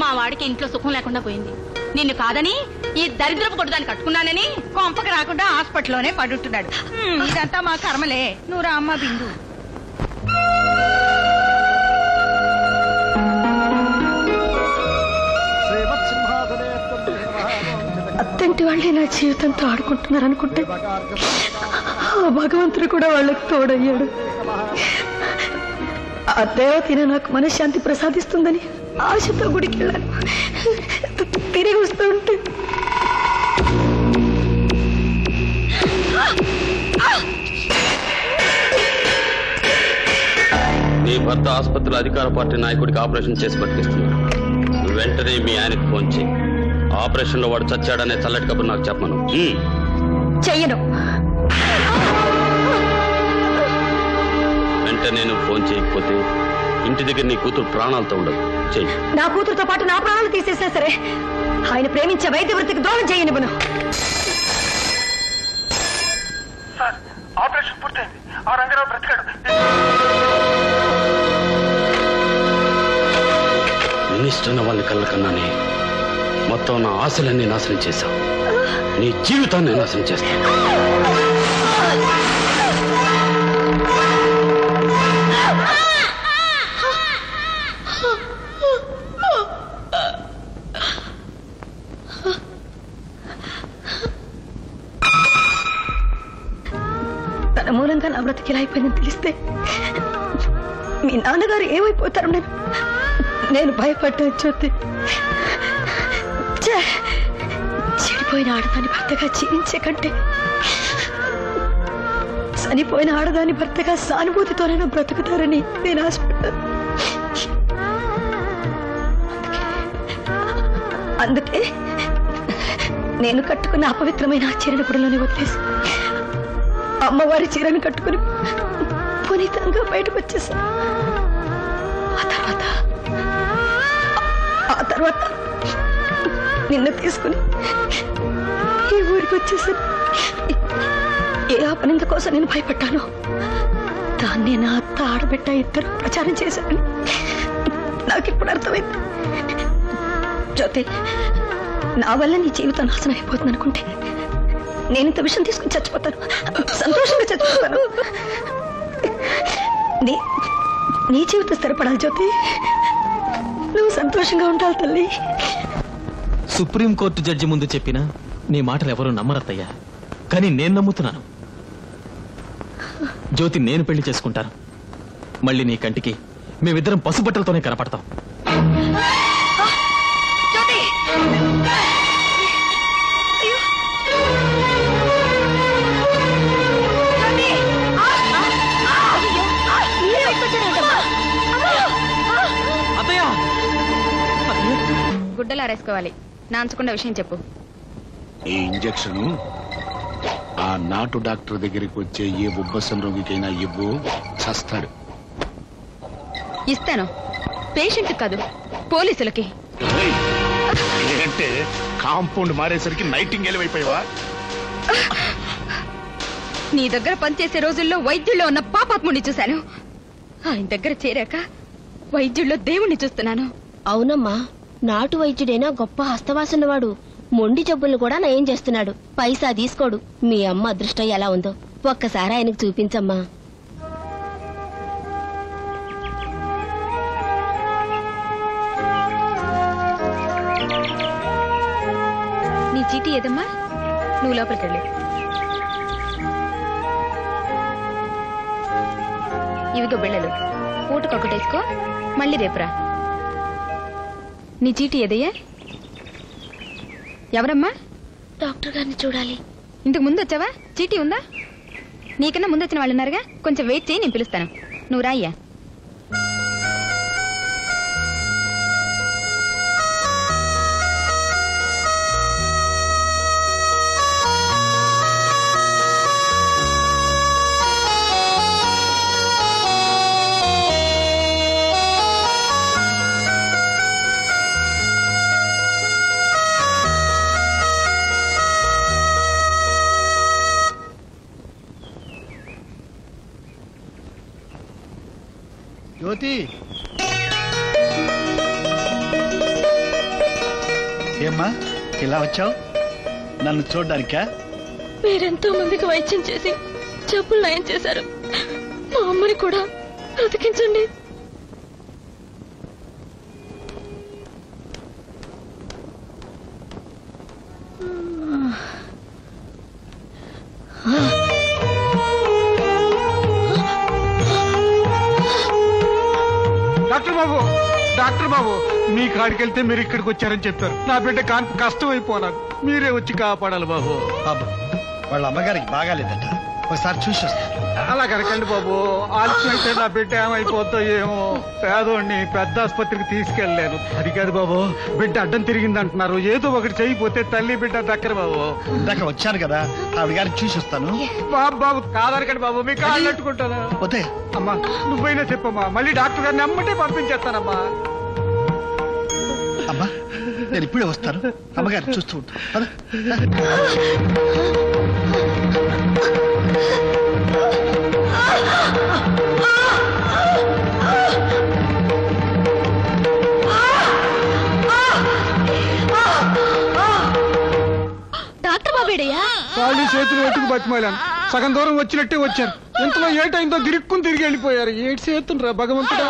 మా వాడికి ఇంట్లో సుఖం లేకుండా పోయింది. నిన్ను కాదని ఈ దరిద్రపు కొట్టుదాన్ని కట్టుకున్నానని కొంపకి రాకుండా హాస్పిటల్లోనే పడుంటున్నాడు. ఇదంతా మా కర్మలే. నువ్వు రామ్మా బిందు. అత్తంటి వాళ్ళే నా జీవితంతో ఆడుకుంటున్నారు అనుకుంటే ఆ భగవంతుడు కూడా వాళ్ళకి తోడయ్యాడు. ఆ దేవతనే నాకు మనశ్శాంతి ప్రసాదిస్తుందని ఆశతో గుడికి వెళ్ళాను. తిరిగి వస్తూ ఉంటే నీ భర్త ఆసుపత్రిలో అధికార పార్టీ నాయకుడికి ఆపరేషన్ చేసి బతికిస్తున్నాడు. వెంటనే మీ ఆయనకు ఫోన్ చేయి. ఆపరేషన్ లో వాడు చచ్చాడనే చల్లటి కబురు నాకు చెప్పను. చెయ్యను. వెంటనే నువ్వు ఫోన్ చేయకపోతే ఇంటి దగ్గర నీ కూతురు ప్రాణాలతో ఉండదు. చెయ్యి. నా కూతురుతో పాటు నా ప్రాణాలు తీసేసినా సరే ఆయన ప్రేమించే వైద్య వృత్తికి దూరం చేయనివ్వను. ఆపరేషన్ పూర్తయింది. ఆ రంగారావు బ్రతికాడు. మినిస్టర్ అన్న వాళ్ళని కళ్ళ కన్నానే మొత్తం నా ఆశలన్నీ నాశనం చేశావు. నీ జీవితాన్ని నాశనం చేస్తావు. తన మూలంగా నా బ్రతికి ఇలా అయిపోయిందని తెలిస్తే మీ నాన్నగారు ఏమైపోతారు? నేను భయపడ్డాను జ్యోతి. చెడిపోయిన ఆడదాని భర్తగా జీవించే కంటే చనిపోయిన ఆడదాని భర్తగా సానుభూతితోనైనా బ్రతుకుతారని నేను ఆశపడ్డాను. అందుకే నేను కట్టుకున్న అపవిత్రమైన ఆ చీరను గుడిలోనే వదిలేసి అమ్మవారి చీరను కట్టుకుని పునీతంగా బయటకు వచ్చేసా. ఆ తర్వాత తర్వాత నిన్ను తీసుకుని ఈ ఊరికి వచ్చేసరి ఏ ఆపనింద కోసం నేను భయపడ్డాను దాన్ని నా అత్త ఆడబిడ్డ ఇద్దరు ప్రచారం చేశారని నాకు ఇప్పుడు అర్థమైంది. జ్యోతి, నా వల్ల నీ జీవితం నాశనం అయిపోతుంది అనుకుంటే నేను ఇంత విషయం తీసుకుని చచ్చిపోతాను, సంతోషంగా చచ్చిపోతాను. నీ జీవితం స్థిరపడాలి జ్యోతి, నువ్వు సంతోషంగా ఉండాలి తల్లి. సుప్రీంకోర్టు జడ్జి ముందు చెప్పినా నీ మాటలు ఎవరూ నమ్మరత్తయ్యా, కానీ నేను నమ్ముతున్నాను. జ్యోతి నేను పెళ్లి చేసుకుంటాను. మళ్ళీ నీ కంటికి మేమిద్దరం పసుబట్టలతోనే కనపడతాం. గుడ్డలు ఆరేసుకోవాలి. నాంచకుండా విషయం చెప్పు. ఈ ఇంజెక్షన్ ఆ నాటు డాక్టర్ దగ్గరికి వచ్చే ఏ ఉబ్బసం రోగికైనా ఇవ్వు, చస్తాడు. ఇస్తాను, పేషెంట్ కాదు పోలీసులకి. ఏంటంటే కాంపౌండ్ మారేసరికి నైటింగేల్ అయిపోయావా? నీ దగ్గర పనిచేసే రోజుల్లో వైద్యుల్లో ఉన్న పాపాత్ముడిని చూశాను. ఆయన దగ్గర చేరాక వైద్యుల్లో దేవుణ్ణి చూస్తున్నాను. అవునమ్మా, నాటు వైద్యుడైనా గొప్ప హస్తవాసనవాడు. మొండి జబ్బులు కూడా నయం చేస్తున్నాడు. పైసా తీసుకోడు. మీ అమ్మ అదృష్టం ఎలా ఉందో ఒక్కసారి ఆయనకు చూపించమ్మా. నీ చీటీ ఏదమ్మా? నువ్వు లోపలికి వెళ్ళు. ఇవిగో బిళ్ళలు, పూటకొకటేసుకో, మళ్ళీ రేపురా. నీ చీటీ ఏదయ్యా? ఎవరమ్మా? డాక్టర్ గారిని చూడాలి. ఇంతకు ముందు వచ్చావా? చీటీ ఉందా? నీకన్నా ముందు వచ్చిన వాళ్ళు ఉన్నారుగా, కొంచెం వెయిట్ చేయి, నేను పిలుస్తాను. నువ్వు రాయ్యా. జ్యోతి, ఏమ్మా ఇలా వచ్చావు? నన్ను చూడ్డానికా? మీరెంతో మందికి వైద్యం చేసి జబ్బులు నయం చేశారు. మా అమ్మని కూడా బ్రతికించండి. డాక్టర్ బాబు, మీ కాడికి వెళ్తే మీరు ఇక్కడికి వచ్చారని చెప్పారు. నా బిడ్డ కష్టం అయిపోనాను, మీరే వచ్చి కాపాడాలి బాబు. బాబు, వాళ్ళ అమ్మగారికి బాగాలేదట, ఒకసారి చూసి వస్తాను. అలా కరకండి బాబు, ఆలస్యం అయితే నా బిడ్డ ఏమైపోద్దో ఏమో. పేదోడిని పెద్ద ఆసుపత్రికి తీసుకెళ్ళలేను. అది కాదు బాబు, బిడ్డ అడ్డం తిరిగింది అంటున్నారు. ఏదో ఒకటి చేయకపోతే తల్లి బిడ్డ దక్కరు బాబు. ఇందాక వచ్చాను కదా, ఆవిడ గారికి చూసి వస్తాను. బాబు బాబు కాదనకండి బాబు, మీ కాళ్ళు పెట్టుకుంటాను. పోతే అమ్మా, నువ్వైనా చెప్పమ్మా, మళ్ళీ డాక్టర్ గారిని అమ్మటే పంపించేస్తానమ్మా. అమ్మా, నేను ఇప్పుడే వస్తాను. అమ్మగారు చూస్తూ ఉంటాను. డాక్టర్ బాబేడయ్యా? కాళ్ళు చేతులు ఎట్టుకు బతిమాలాను. సగం దూరం వచ్చినట్టే వచ్చారు. ఇంతలో ఏటైందో గిరుక్కుని తిరిగి వెళ్ళిపోయారు. ఏటి చేతుండ్రా భగవంతుడా.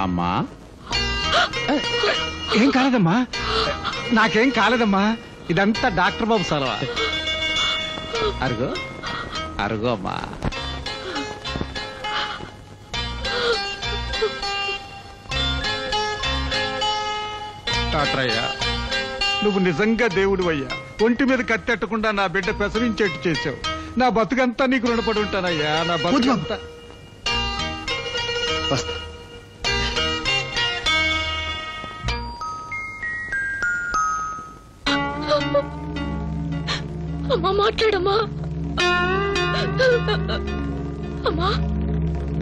అమ్మా, ఏం కాలేదమ్మా, నాకేం కాలేదమ్మా. ఇదంతా డాక్టర్ బాబు సలవా. అరుగో అరుగో అమ్మా. డాక్టరయ్యా, నువ్వు నిజంగా దేవుడు అయ్యా. ఒంటి మీద కత్తెట్టకుండా నా బిడ్డ ప్రసవించేట్టు చేశావు. నా బతుకంతా నీకు రుణపడి ఉంటానయ్యా. నా బతుకంతా. వస్తా. అమ్మా మాట్లాడమ్మా. అమ్మా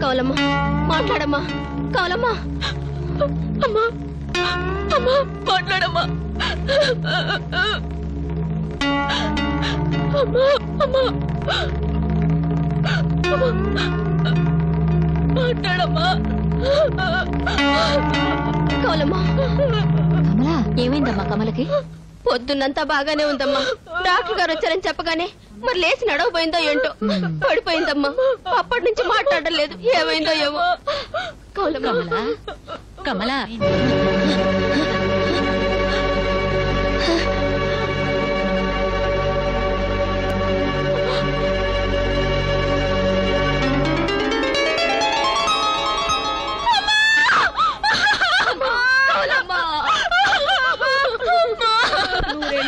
కౌలమ్మా మాట్లాడమ్మా. కౌలమ్మా అమ్మా అమ్మా మాట్లాడమ్మా. అమ్మా అమ్మా మాట్లాడమ్మా. కౌలమ్మా కమలా ఏమైందమ్మా కమలకి? పొద్దున్నంతా బాగానే ఉందమ్మా. డాక్టర్ గారు వచ్చారని చెప్పగానే మరి లేచి నడవపోయిందో ఏంటో పడిపోయిందమ్మా. అప్పటి నుంచి మాట్లాడడం లేదు. ఏమైందో ఏమో. కమలా కమలా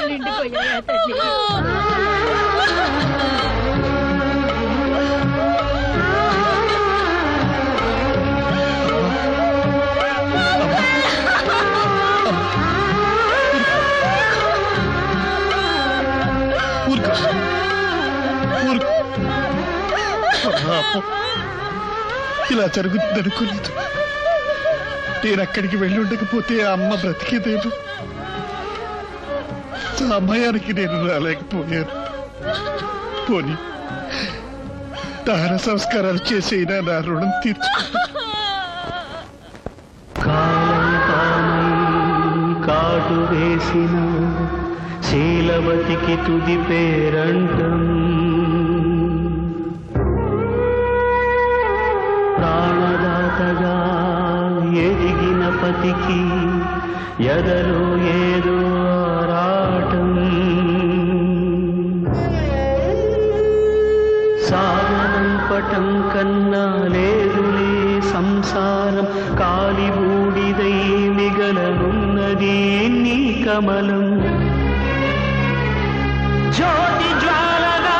నిండిపోయా తల్లి. ఇలా జరుగుతుందనుకోలేదు. నేను అక్కడికి వెళ్ళి ఉండకపోతే ఆ అమ్మ బ్రతికేదేను. సమయానికి నేను రాలేకపోయాను. పోనీ దహన సంస్కారాలు చేసైనా నా రుణం తీర్చుకుంటా. కాటు వేసిన శీలవతికి తుది పేరంటం. ప్రాణదాతగా ఎదిగిన పతికి ఎదలో ఏదో ఆరాటం. సాగనంపటం కన్నా లేదులే సంసారం. కాలి బూడిదై మిగలనున్నది నీ కమలం. జ్యోతి జ్వాలగా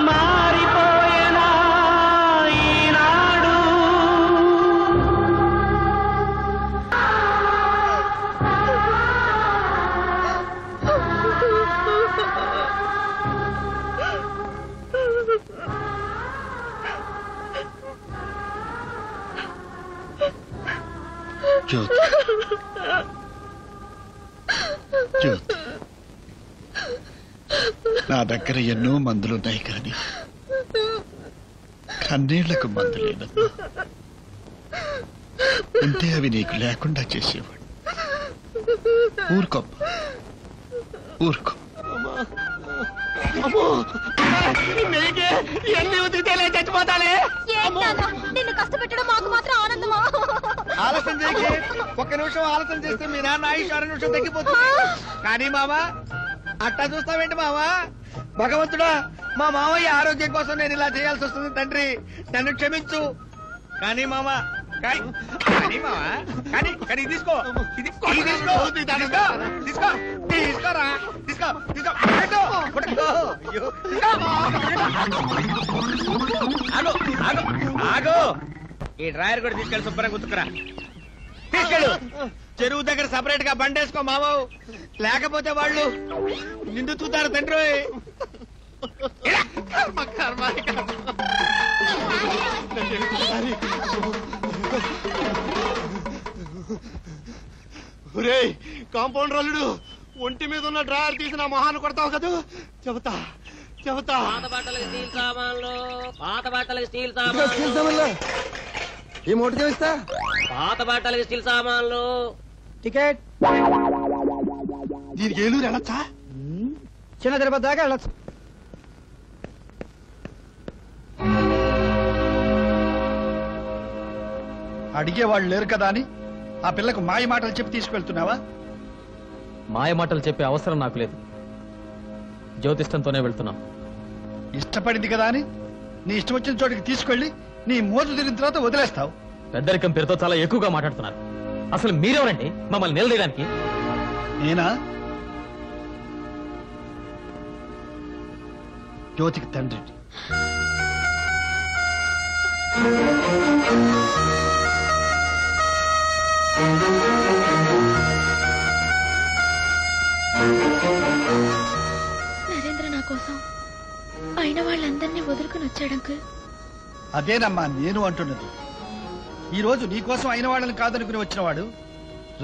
మారిపోయేనా ఈనాడు. జ్యోతి, జ్యోతి, నా దగ్గర ఎన్నో మందులున్నాయి కానీ కన్నీళ్లకు మందు లేదమ్మా. ఉంటే అవి నీకు లేకుండా చేసేవాడు. ఊరుకోమ్మా, ఊరుకో. ఎన్ని ఉతికితేలే చచ్చిపోతాలే. నిన్ను కష్టపెట్టడం మాకు మాత్రం ఆనందమా? ఆలస్యం చేయకి. ఒక్క నిమిషం ఆలస్యం చేస్తే మీ నాన్న ఆయుష్ 6 నిమిషం తగ్గిపోతుంది. కానీ మావా అట్టా చూస్తావేంటి మావా? భగవంతుడా, మా మావయ్య ఆరోగ్యం కోసం నేను ఇలా చేయాల్సి వస్తుంది. తండ్రి నన్ను క్షమించు. కానీ మావా కానీ మావా కానీ కానీ తీసుకో ఇది తీసుకో తీసుకో తీసుకోరా తీసుకో తీసుకో. ఆగో ఈ డ్రాయర్ కూడా తీసుకెళ్ళి శుభ్రంగా గుర్తుకురా. తీసుకెళ్ళు. చెరువు దగ్గర సపరేట్ గా బండేసుకో మామవు. లేకపోతే వాళ్ళు నిండుతున్నారు తండ్రి. కాంపౌండర్ అల్లుడు, ఒంటి మీద ఉన్న డ్రాయర్ తీసి నా మొహాన్ని కొడతావు కదా. చెబుతా చెబుతా. పాత బట్టలకు స్టీల్ సామాన్లు, పాత బట్టలకు స్టీల్ సామాన్లు. ఈ మూడు చూస్తా. పాత బట్టలకు స్టీల్ సామాన్లు. టికెట్. దీనికి ఏలూరు వెళ్ళొచ్చా? చిన్న తిరుపతి దాకా వెళ్ళొచ్చు. అడిగేవాళ్ళు లేరు కదా అని ఆ పిల్లకు మాయ మాటలు చెప్పి తీసుకెళ్తున్నావా? మాయ మాటలు చెప్పే అవసరం నాకు లేదు. జ్యోతిష్టంతోనే వెళ్తున్నాం. ఇష్టపడింది కదా అని నీ ఇష్టం వచ్చిన చోటికి తీసుకెళ్లి నీ మోజు తిరిగిన తర్వాత వదిలేస్తావు. పెద్దరికం పేరుతో చాలా ఎక్కువగా మాట్లాడుతున్నారు. అసలు మీరెవరండి మమ్మల్ని నిలదీయడానికి? నేనా? జ్యోతికి తండ్రి. నరేంద్ర నా కోసం అయిన వాళ్ళందరినీ వదులుకుని వచ్చాడు అంకుల్. అదేనమ్మా నేను అంటున్నది. ఈ రోజు నీ కోసం అయిన వాళ్ళని కాదనుకుని వచ్చినవాడు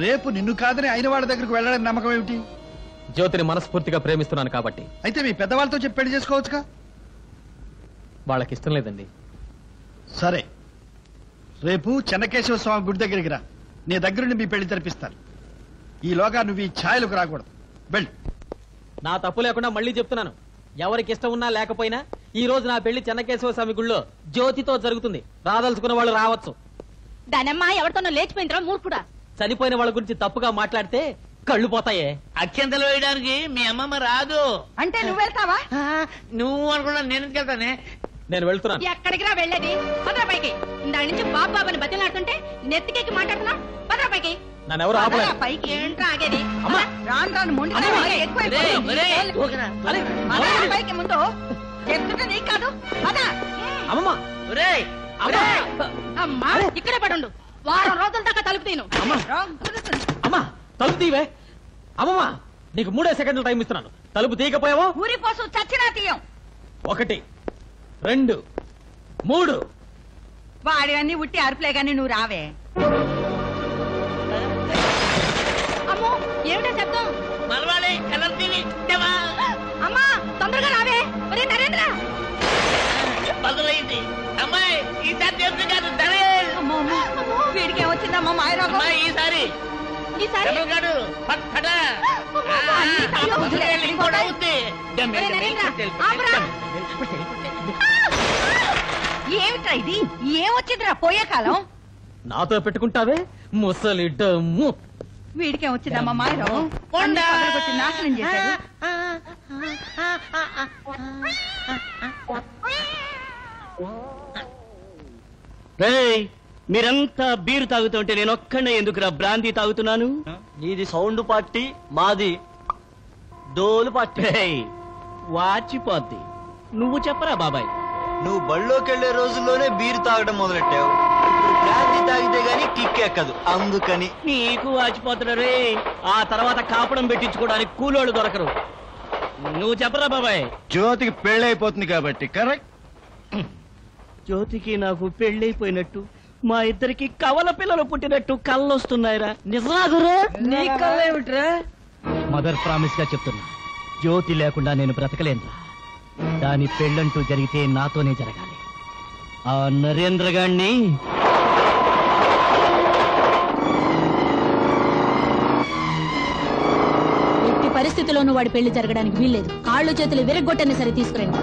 రేపు నిన్ను కాదని అయిన వాళ్ళ దగ్గరకు వెళ్ళడానికి నమ్మకం ఏమిటి? జ్యోతిని మనస్ఫూర్తిగా ప్రేమిస్తున్నాను కాబట్టి. అయితే మీ పెద్దవాళ్ళతో చెప్పి పెళ్లి చేసుకోవచ్చుగా. వాళ్ళకి ఇష్టం లేదండి. సరే, రేపు చెన్నకేశవ స్వామి గుడి దగ్గరికి రా. నీ దగ్గరుండి మీ పెళ్లి జరిపిస్తాను. ఈలోగా నువ్వు ఈ ఛాయలకు రాకూడదు. వెళ్ళు. నా తప్పు లేకుండా మళ్ళీ చెప్తున్నాను, ఎవరికి ఇష్టం ఉన్నా లేకపోయినా ఈ రోజు నా పెళ్లి చెన్నకేశవ స్వామి గుళ్ళో జ్యోతితో జరుగుతుంది. రాదలుచుకున్న వాళ్ళు రావచ్చు. దానమ్మా ఎవరితోనో లేచిపోయిందిరా మూర్ఖుడా. చనిపోయిన వాళ్ళ గురించి తప్పుగా మాట్లాడితే కళ్ళు పోతాయే. అత్యంతలు వేయడానికి మీ అమ్మమ్మ రాదు. అంటే నువ్వు వెళ్తావా? నువ్వు అనుకున్నా నేను వెళ్తానే. నేను వెళ్తున్నాను. ఎక్కడికి రా వెళ్ళేది? పదరా పైకి. ఇందాడి నుంచి బాబు బాబుని బతిలాడుతుంటే నెత్తికెక్కి మాట్లాడుతున్నావు. పదరా పైకి. నన్ను ఎవరు ఆపలేదు. పైకి ఏంట్రా ఆగేది? రాను రాను మొండి పైకి ముందు చెప్తుంటే నీకు కాదు. పదా అమ్మమ్మ. అమ్మా ఇక్కడే పడుండు. వారం రోజుల దాకా తలుపు తీను. అమ్మా తలుపు తీవే. అమ్మమ్మ నీకు 3 సెకండ్లు టైం ఇస్తున్నాను. తలుపు తీయకపోయావో ఊరి కోసం చచ్చినా తీయం. 1 2 3. వాడివన్నీ ఉట్టి అరుపులే గాని నువ్వు రావే. అమ్మో ఏమిటా శబ్దం? మలవాలి కలర్ టీవీ. అమ్మా తొందరగా రావే. ఒరే నరేంద్ర బదులైంది. అమ్మాయి ఈసారి చేతులు కాదు వీడికి ఏమొచ్చిందమ్మా మాయరాగం? ఈసారి కాదు ఏమిట్రా ఇది? ఏమొచ్చిందిరా పోయే కాలం? నాతో పెట్టుకుంటావే ముసలి డమ్ము. వీడికి ఏమొచ్చిందమ్మా మాయరాగం? నాశనం చేశాడు. మీరంతా బీరు తాగుతుంటే నేను ఒక్కడే ఎందుకురా బ్రాందీ తాగుతున్నాను? నీది సౌండ్ పార్టీ, మాది డోలు పార్టీ. వాచిపోద్ది. నువ్వు చెప్పరా బాబాయ్? నువ్వు బళ్ళోకి వెళ్లే రోజుల్లోనే బీరు తాగడం మొదలెట్టావు. ఇప్పుడు బ్రాందీ తాగితే గానీ కిక్ ఎక్కదు. అందుకని నీకు వాచిపోతున్నారు. ఆ తర్వాత కాపడం పెట్టించుకోవడానికి కూలోళ్ళు దొరకరు. నువ్వు చెప్పరా బాబాయ్? జ్యోతికి పెళ్ళైపోతుంది కాబట్టి. కరెక్ట్. జ్యోతికి నాకు పెళ్ళైపోయినట్టు, మా ఇద్దరికి కవల పిల్లలు పుట్టినట్టు కళ్ళొస్తున్నాయిరా. నిజాగురా? నీ కళ్ళేమిట్రా? మదర్ ప్రామిస్ గా చెప్తున్నా, జ్యోతి లేకుండా నేను బ్రతకలేనురా. దాని పెళ్ళంటూ జరిగితే నాతోనే జరగాలి. ఆ నరేంద్ర గాన్ని ఎట్టి పరిస్థితుల్లోనూ వాడి పెళ్లి జరగడానికి వీల్లేదు. కాళ్ళు చేతులు విరగొట్టని సరే తీసుకురండి.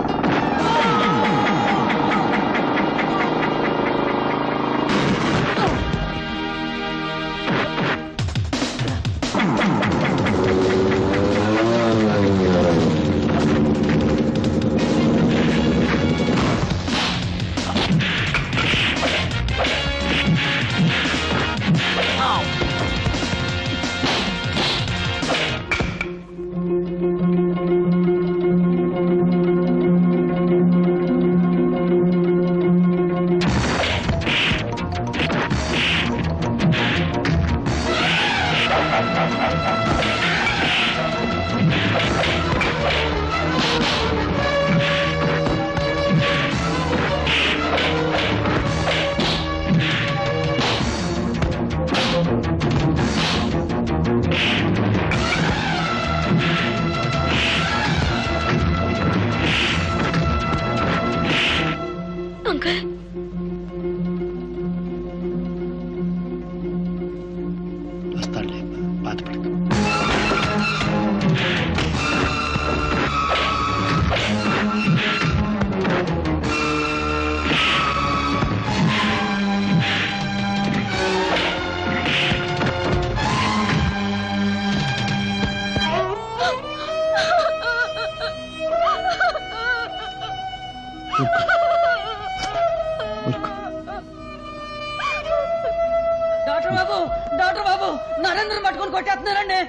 డాక్టర్ బాబు నరేంద్ర పట్టుకొని కొట్టేస్తున్నారండి.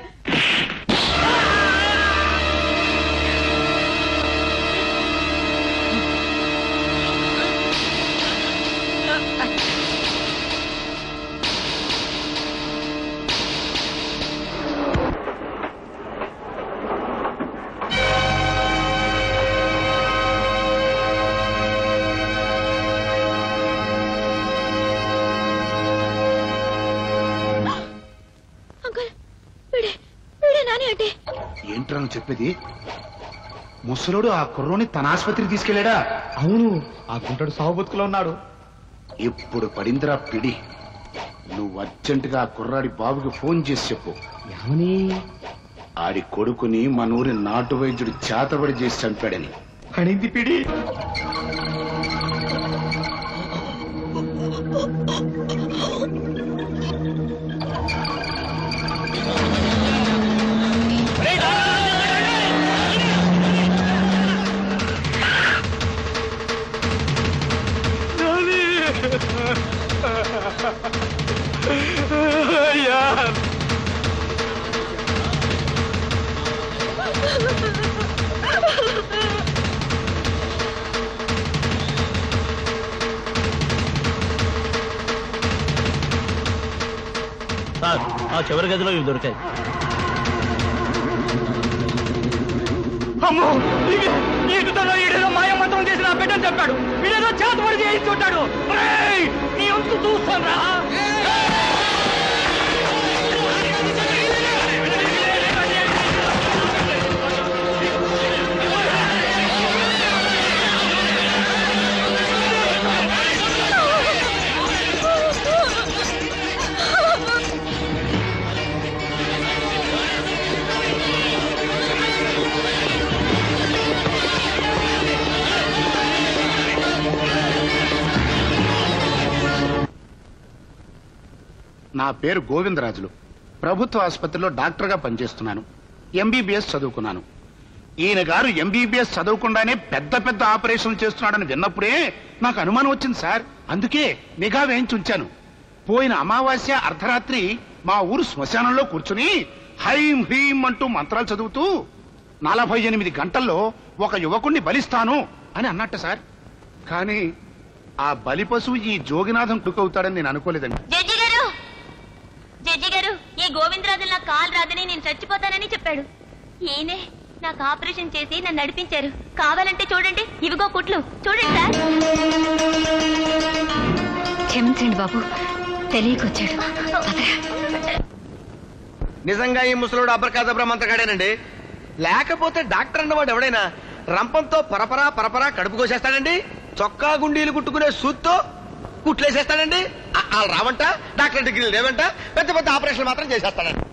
ఏంట్రా నువ్వు చెప్పేది? ముసలోడు ఆ కుర్రోని తన ఆసుపత్రికి తీసుకెళ్లాడా? అవును, ఆ గుంటడు సాగు బతుకులో ఉన్నాడు. ఇప్పుడు పడిందిరా పిడి. నువ్వు అర్జెంటుగా ఆ కుర్రాడి బాబుకి ఫోన్ చేసి చెప్పు. ఏమని? ఆడి కొడుకుని మన ఊరి నాటు వైద్యుడు చేతబడి చేసి చంపాడని. పడింది పిడి. సార్, ఆ చివరి గదిలో ఇవి దొరికాయి. అమ్మో, ఈటుతో ఈడేదో మాయమంత్రం చేసి నా బిడ్డని చెప్పాడు. వీడేదో చేతబడి చేసి చూటాడు. నీ వంతు చూస్తాను రా. నా పేరు గోవిందరాజులు. ప్రభుత్వ ఆసుపత్రిలో డాక్టర్గా పనిచేస్తున్నాను. ఎంబీబీఎస్ చదువుకున్నాను. ఈయన గారు ఎంబీబీఎస్ చదవకుండానే పెద్ద పెద్ద ఆపరేషన్లు చేస్తున్నాడని విన్నప్పుడే నాకు అనుమానం వచ్చింది సార్. అందుకే నిఘా వేయించి ఉంచాను. పోయిన అమావాస్య అర్ధరాత్రి మా ఊరు శ్మశానంలో కూర్చుని హైం హీం అంటూ మంత్రాలు చదువుతూ 48 గంటల్లో ఒక యువకుణ్ణి బలిస్తాను అని అన్నట్ట సార్. కానీ ఆ బలి పశువు ఈ జోగినాథం టుకవుతాడని నేను అనుకోలేదండి. జడ్జి గారు, ఈ గోవిందరాజులు నాకు కాలు రాదని నేను చచ్చిపోతానని చెప్పాడు. ఈయనే నాకు ఆపరేషన్ చేసి నన్ను నడిపించారు. కావాలంటే చూడండి, ఇవిగో కుట్లు చూడండి సార్. క్షమించండి బాబు, తెలియకొచ్చాడు. నిజంగా ఈ ముసలోడు అబ్రకాదబ్రా మంత్రగాడేనండి. లేకపోతే డాక్టర్ అన్నవాడు ఎవడైనా రంపంతో పరపరా పరపరా కడుపు కోసేస్తాడండి. చొక్కా గుండీలు కుట్టుకునే సూత్తో కుట్లేసేస్తాడండి. వాళ్ళు రావంట, డాక్టర్ డిగ్రీలు లేవంట, పెద్ద పెద్ద ఆపరేషన్లు మాత్రం చేసేస్తాడండి.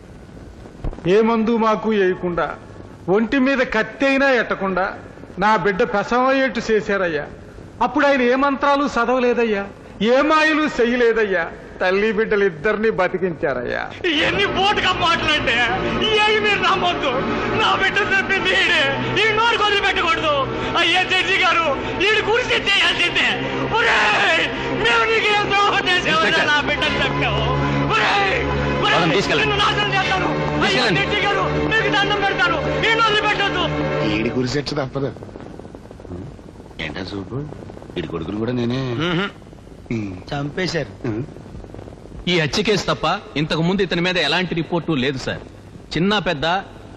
ఏ మందు మాకు వేయకుండా, ఒంటి మీద కత్తి అయినా ఎట్టకుండా నా బిడ్డ పెసమయ్యేట్టు చేశారయ్యా. అప్పుడు ఆయన ఏ మంత్రాలు చదవలేదయ్యా, ఏ మాయలు చెయ్యలేదయ్యా. తల్లి బిడ్డలు ఇద్దరిని బతికించారయ్యా. ఎన్ని బోటుగా మాటలంటే ఏమి మీరు నమ్మొద్దు. నా బిడ్డ చెప్పింది ఈ నోరు కొద్ది పెట్టకూడదు. అయ్యే జడ్జి గారు, వీడి గురించి చేయాల్సిందే. మేము నీకు ఏం ద్రోహం చేసేవాళ్ళ నా బిడ్డను చెప్పావు. నిన్ను నాశనం చేస్తాను. అయ్యే జడ్జి గారు, మీకు దండం పెడతాను. ఈ నోరు పెట్టొద్దు. ఈడి గురిసెచ్చు తప్పదు. ఏంటా చూపు, ఈడి కొడుకులు కూడా నేనే చంపేశారు. ఈ హత్య కేసు తప్ప ఇంతకు ముందు ఇతని మీద ఎలాంటి రిపోర్టు లేదు సార్. చిన్న పెద్ద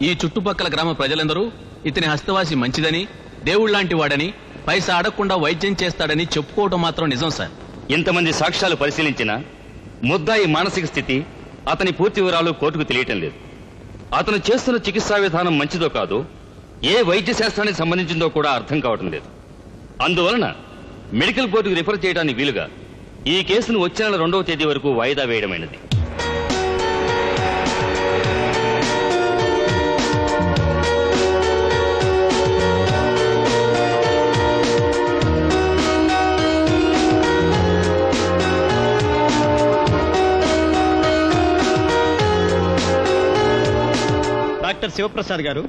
ఈ చుట్టుపక్కల గ్రామ ప్రజలందరూ ఇతని హస్తవాసి మంచిదని, దేవుళ్లాంటి వాడని, పైసా అడగకుండా వైద్యం చేస్తాడని చెప్పుకోవడం మాత్రం నిజం సార్. ఇంతమంది సాక్ష్యాలు పరిశీలించిన ముద్దాయి మానసిక స్థితి, అతని పూర్తి వివరాలు కోర్టుకు తెలియటం లేదు. అతను చేస్తున్న చికిత్సా విధానం మంచిదో కాదో, ఏ వైద్య శాస్త్రానికి సంబంధించిందో కూడా అర్థం కావటం లేదు. అందువలన మెడికల్ బోర్డుకు రిఫర్ చేయడానికి వీలుగా ఈ కేసును వచ్చే నెల 2వ తేదీ వరకు వాయిదా వేయడమైనది. డాక్టర్ శివప్రసాద్ గారు,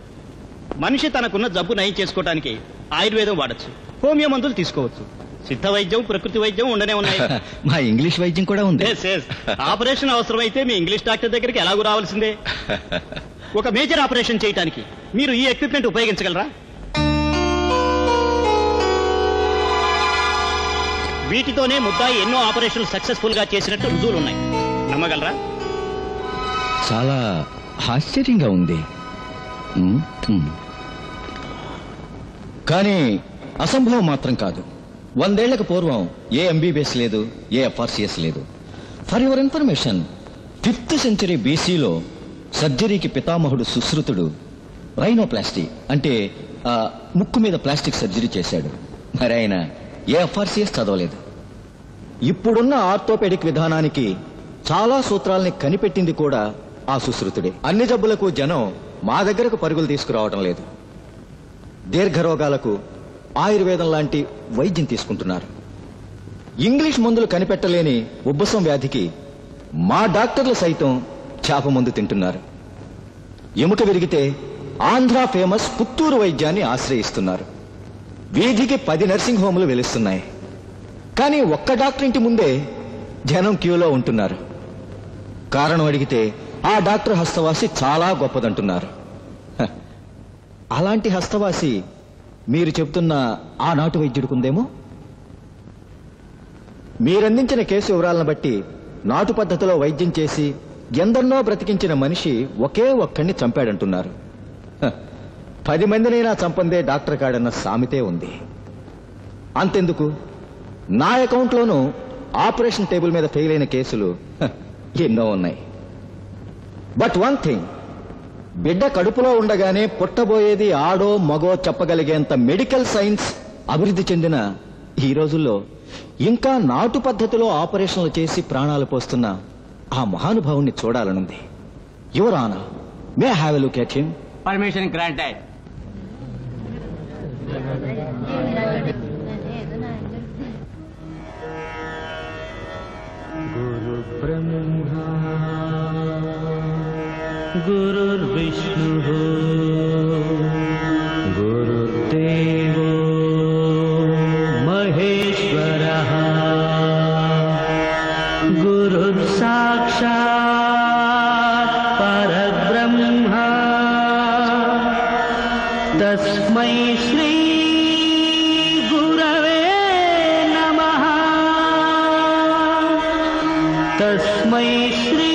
మనిషి తనకున్న జబ్బు నయం చేసుకోవడానికి ఆయుర్వేదం వాడచ్చు. హోమియో మందులు తీసుకోవచ్చు. సిద్ధ వైద్యం, ప్రకృతి వైద్యం ఉండనే ఉన్నాయి. మా ఇంగ్లీష్ వైద్యం కూడా ఉంది. ఆపరేషన్ అవసరమైతే మీ ఇంగ్లీష్ డాక్టర్ దగ్గరికి ఎలాగూ రావాల్సిందే. ఒక మేజర్ ఆపరేషన్ చేయడానికి మీరు ఈ ఎక్విప్మెంట్ ఉపయోగించగలరా? వీటితోనే ముద్దాయి ఎన్నో ఆపరేషన్లు సక్సెస్ఫుల్ గా చేసినట్టు రుజువులు ఉన్నాయి. నమ్మగలరా? చాలా ఆశ్చర్యంగా ఉంది. కానీ అసంభవం మాత్రం కాదు. 100 ఏళ్లకు పూర్వం ఏ ఎంబీబీఎస్ లేదు, ఏ ఎఫ్ఆర్సిఎస్ లేదు. For your information, 5th century బీసీలో సర్జరీకి పితామహుడు సుశ్రుతుడు రైనోప్లాస్టీ అంటే ముక్కు మీద ప్లాస్టిక్ సర్జరీ చేశాడు. మరి ఆయన ఏ ఎఫ్ఆర్సిఎస్ చదవలేదు. ఇప్పుడున్న ఆర్థోపెడిక్ విధానానికి చాలా సూత్రాల్ని కనిపెట్టింది కూడా ఆ సుశ్రుతుడే. అన్ని జబ్బులకు జనం మా దగ్గరకు పరుగులు తీసుకురావడం లేదు. దీర్ఘరోగాలకు ఆయుర్వేదం లాంటి వైద్యం తీసుకుంటున్నారు. ఇంగ్లీష్ మందులు కనిపెట్టలేని ఉబ్బసం వ్యాధికి మా డాక్టర్లు సైతం చేప మందు తింటున్నారు. ఎముక విరిగితే ఆంధ్ర ఫేమస్ పుత్తూరు వైద్యాన్ని ఆశ్రయిస్తున్నారు. వీధికి 10 నర్సింగ్ హోములు వెలుస్తున్నాయి. కానీ ఒక్క డాక్టర్ ఇంటి ముందే జనం క్యూలో ఉంటున్నారు. కారణం అడిగితే ఆ డాక్టర్ హస్తవాసి చాలా గొప్పదంటున్నారు. అలాంటి హస్తవాసి మీరు చెప్తున్న ఆనాటి వైద్యుడికుందేమో. మీరందించిన కేసు వివరాలను బట్టి నాటు పద్ధతిలో వైద్యం చేసి ఎందరినో బ్రతికించిన మనిషి ఒకే ఒక్కడిని చంపాడంటున్నారు. 10 మందినైనా చంపందే డాక్టర్ కాడన్న సామెతే ఉంది. అంతెందుకు, నా అకౌంట్లోనూ ఆపరేషన్ టేబుల్ మీద ఫెయిల్ అయిన కేసులు ఎన్నో ఉన్నాయి. బట్ వన్ థింగ్, బిడ్డ కడుపులో ఉండగానే పుట్టబోయేది ఆడో మగో చెప్పగలిగేంత మెడికల్ సైన్స్ అభివృద్ధి చెందిన ఈ రోజుల్లో ఇంకా నాటు పద్ధతిలో ఆపరేషన్లు చేసి ప్రాణాలు పోస్తున్న ఆ మహానుభావుణ్ణి చూడాలనుంది. Your honour, may I have a look at him? Permission granted. గురు బ్రహ్మా గురుర్విష్ణు గురుర్దేవో మహేశ్వరః గురుర్ సాక్షాత్ పరబ్రహ్మ తస్మై శ్రీ గురవే నమః తస్మై శ్రీ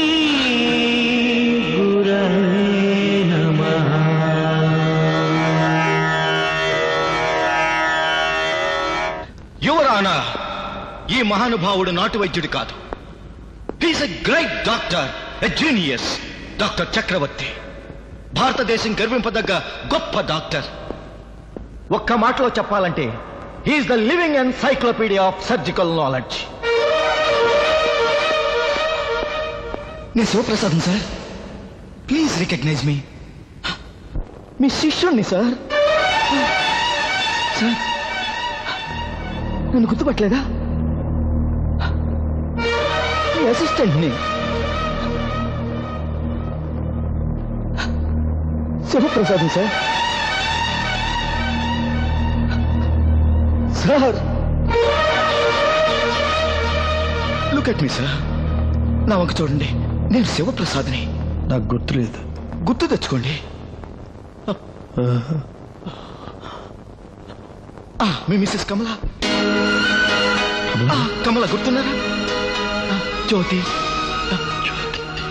గురవే నమః. యువర్ ఆనర్, ఈ మహానుభావుడు నాటు వైద్యుడు కాదు. He's a great doctor, a genius. Doctor Chakravarthy Bharatadesam గర్వింపదగ్గ గొప్ప డాక్టర్. ఒక్క మాటలో చెప్పాలంటే he's the living encyclopedia of surgical knowledge. నేను Shivaprasadam sir, please recognise me. మీ శిష్యుణ్ణి సార్. సార్, నన్ను గుర్తుపట్టలేదా? మీ అసిస్టెంట్ని. Shivaprasadam sir. Sir, look at me sir. నా వంక చూడండి. నేను శివప్రసాద్ని. నాకు గుర్తులేదు. గుర్తు తెచ్చుకోండి. మీ మిస్సెస్ కమల. కమల గుర్తున్నారా? జ్యోతి,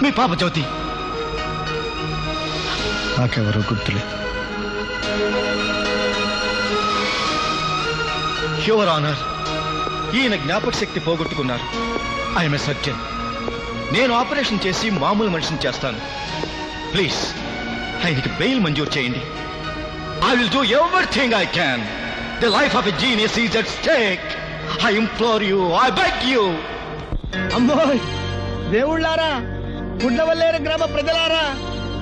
మీ పాప జ్యోతి. నాకెవరో గుర్తులేదు. యువర్ ఆనర్, ఈయన జ్ఞాపక శక్తి పోగొట్టుకున్నారు. I'm a surgeon. నేను ఆపరేషన్ చేసి మామూలు మనిషిని చేస్తాను. ప్లీజ్ ఆయనకి బెయిల్ మంజూరు చేయండి. I will do everything I can. The life of a genius is at stake. I implore you, I beg you. అమ్మోయ్ దేవుళ్ళారా, గుడ్లవల్లేరు గ్రామ ప్రజలారా,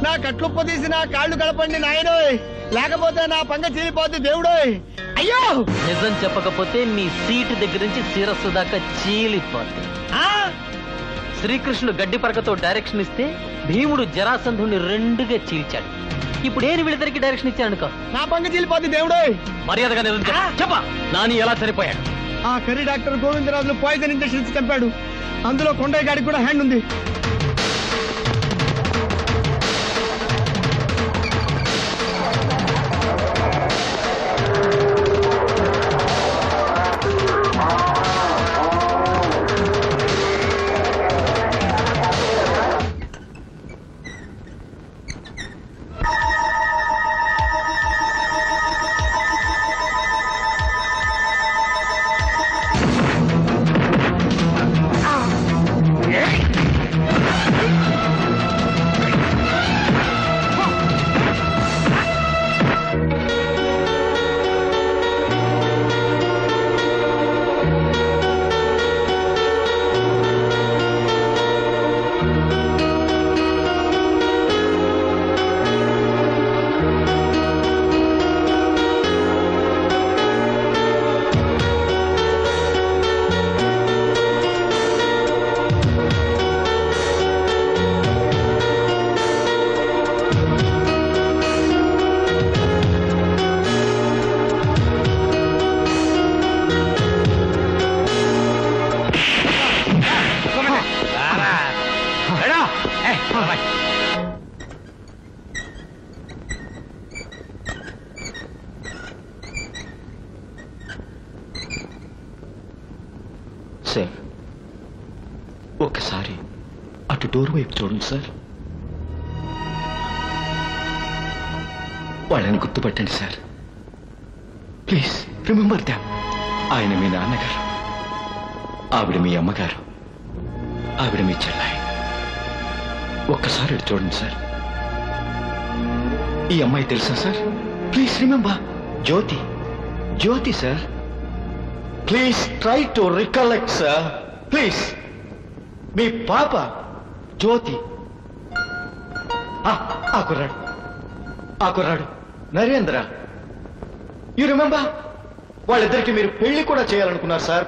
నా కట్లుప్ప తీసి నా కాళ్ళు కలపండి నాయనోయ్, లేకపోతే నా పంగ చీలిపోద్ది దేవుడోయ్. అయ్యో, నిజం చెప్పకపోతే నీ సీటు దగ్గర నుంచి శిరస్సు దాకా చీలిపోద్ది. శ్రీకృష్ణుడు గడ్డి పరకతో డైరెక్షన్ ఇస్తే భీముడు జరాసంధుని రెండుగా చీల్చాడు. ఇప్పుడు ఏని వీళ్ళిద్దరికి డైరెక్షన్ ఇచ్చానుకో నా పంగ చెల్లిపోద్ది దేవుడు. మర్యాదగా చెప్పా నాని ఎలా చనిపోయాడు? ఆ curry doctor Govindarajulu poison injection ఇచ్చి చంపాడు. అందులో కొండయ్య గాడికి కూడా హ్యాండ్ ఉంది. సార్ ఒకసారి అటు డోర్ వైపు చూడండి సార్. వాళ్ళని గుర్తుపట్టండి సార్. Please remember them. ఆయన మీ నాన్నగారు, ఆవిడ మీ అమ్మగారు, ఆవిడ మీ చెల్లాయి. ఒక్కసారి అటు చూడండి సార్. ఈ అమ్మాయి తెలుసా sir? Please remember. Jyothi, Jyothi sir. Please try to recollect sir. Please. మీ పాప జ్యోతి. ఆ కుర్రాడు నరేంద్ర. You remember? వాళ్ళిద్దరికి మీరు పెళ్లి కూడా చేయాలనుకున్నారు సార్.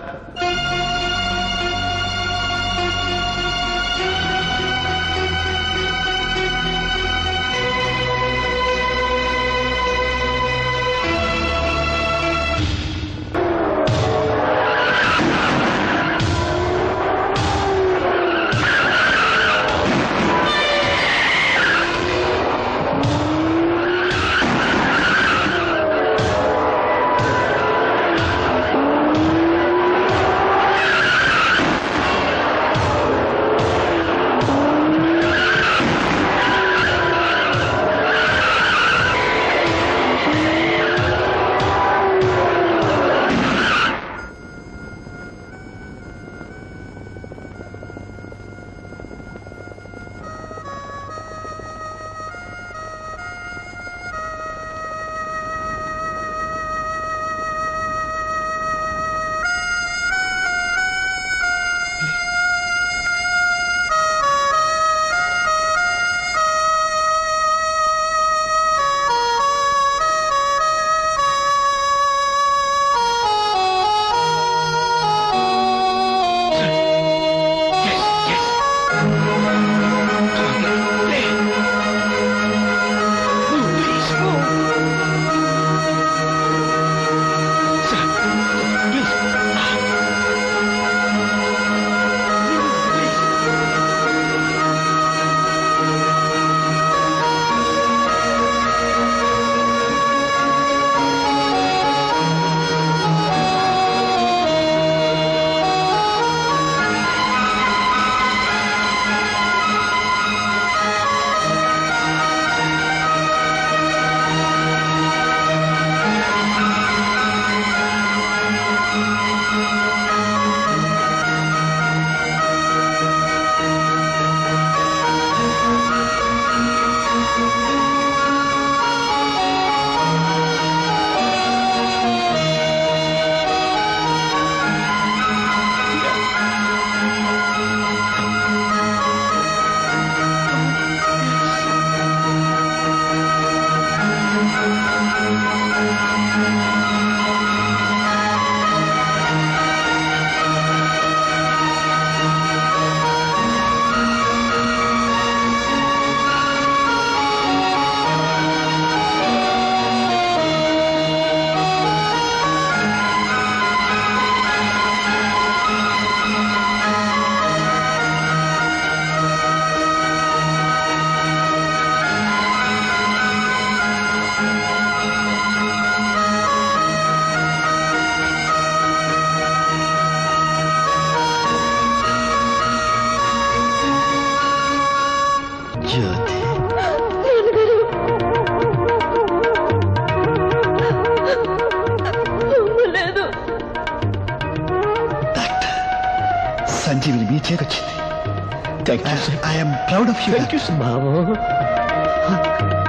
సంజీవిని మీ చేకొచ్చింది. I'm proud of you. Babu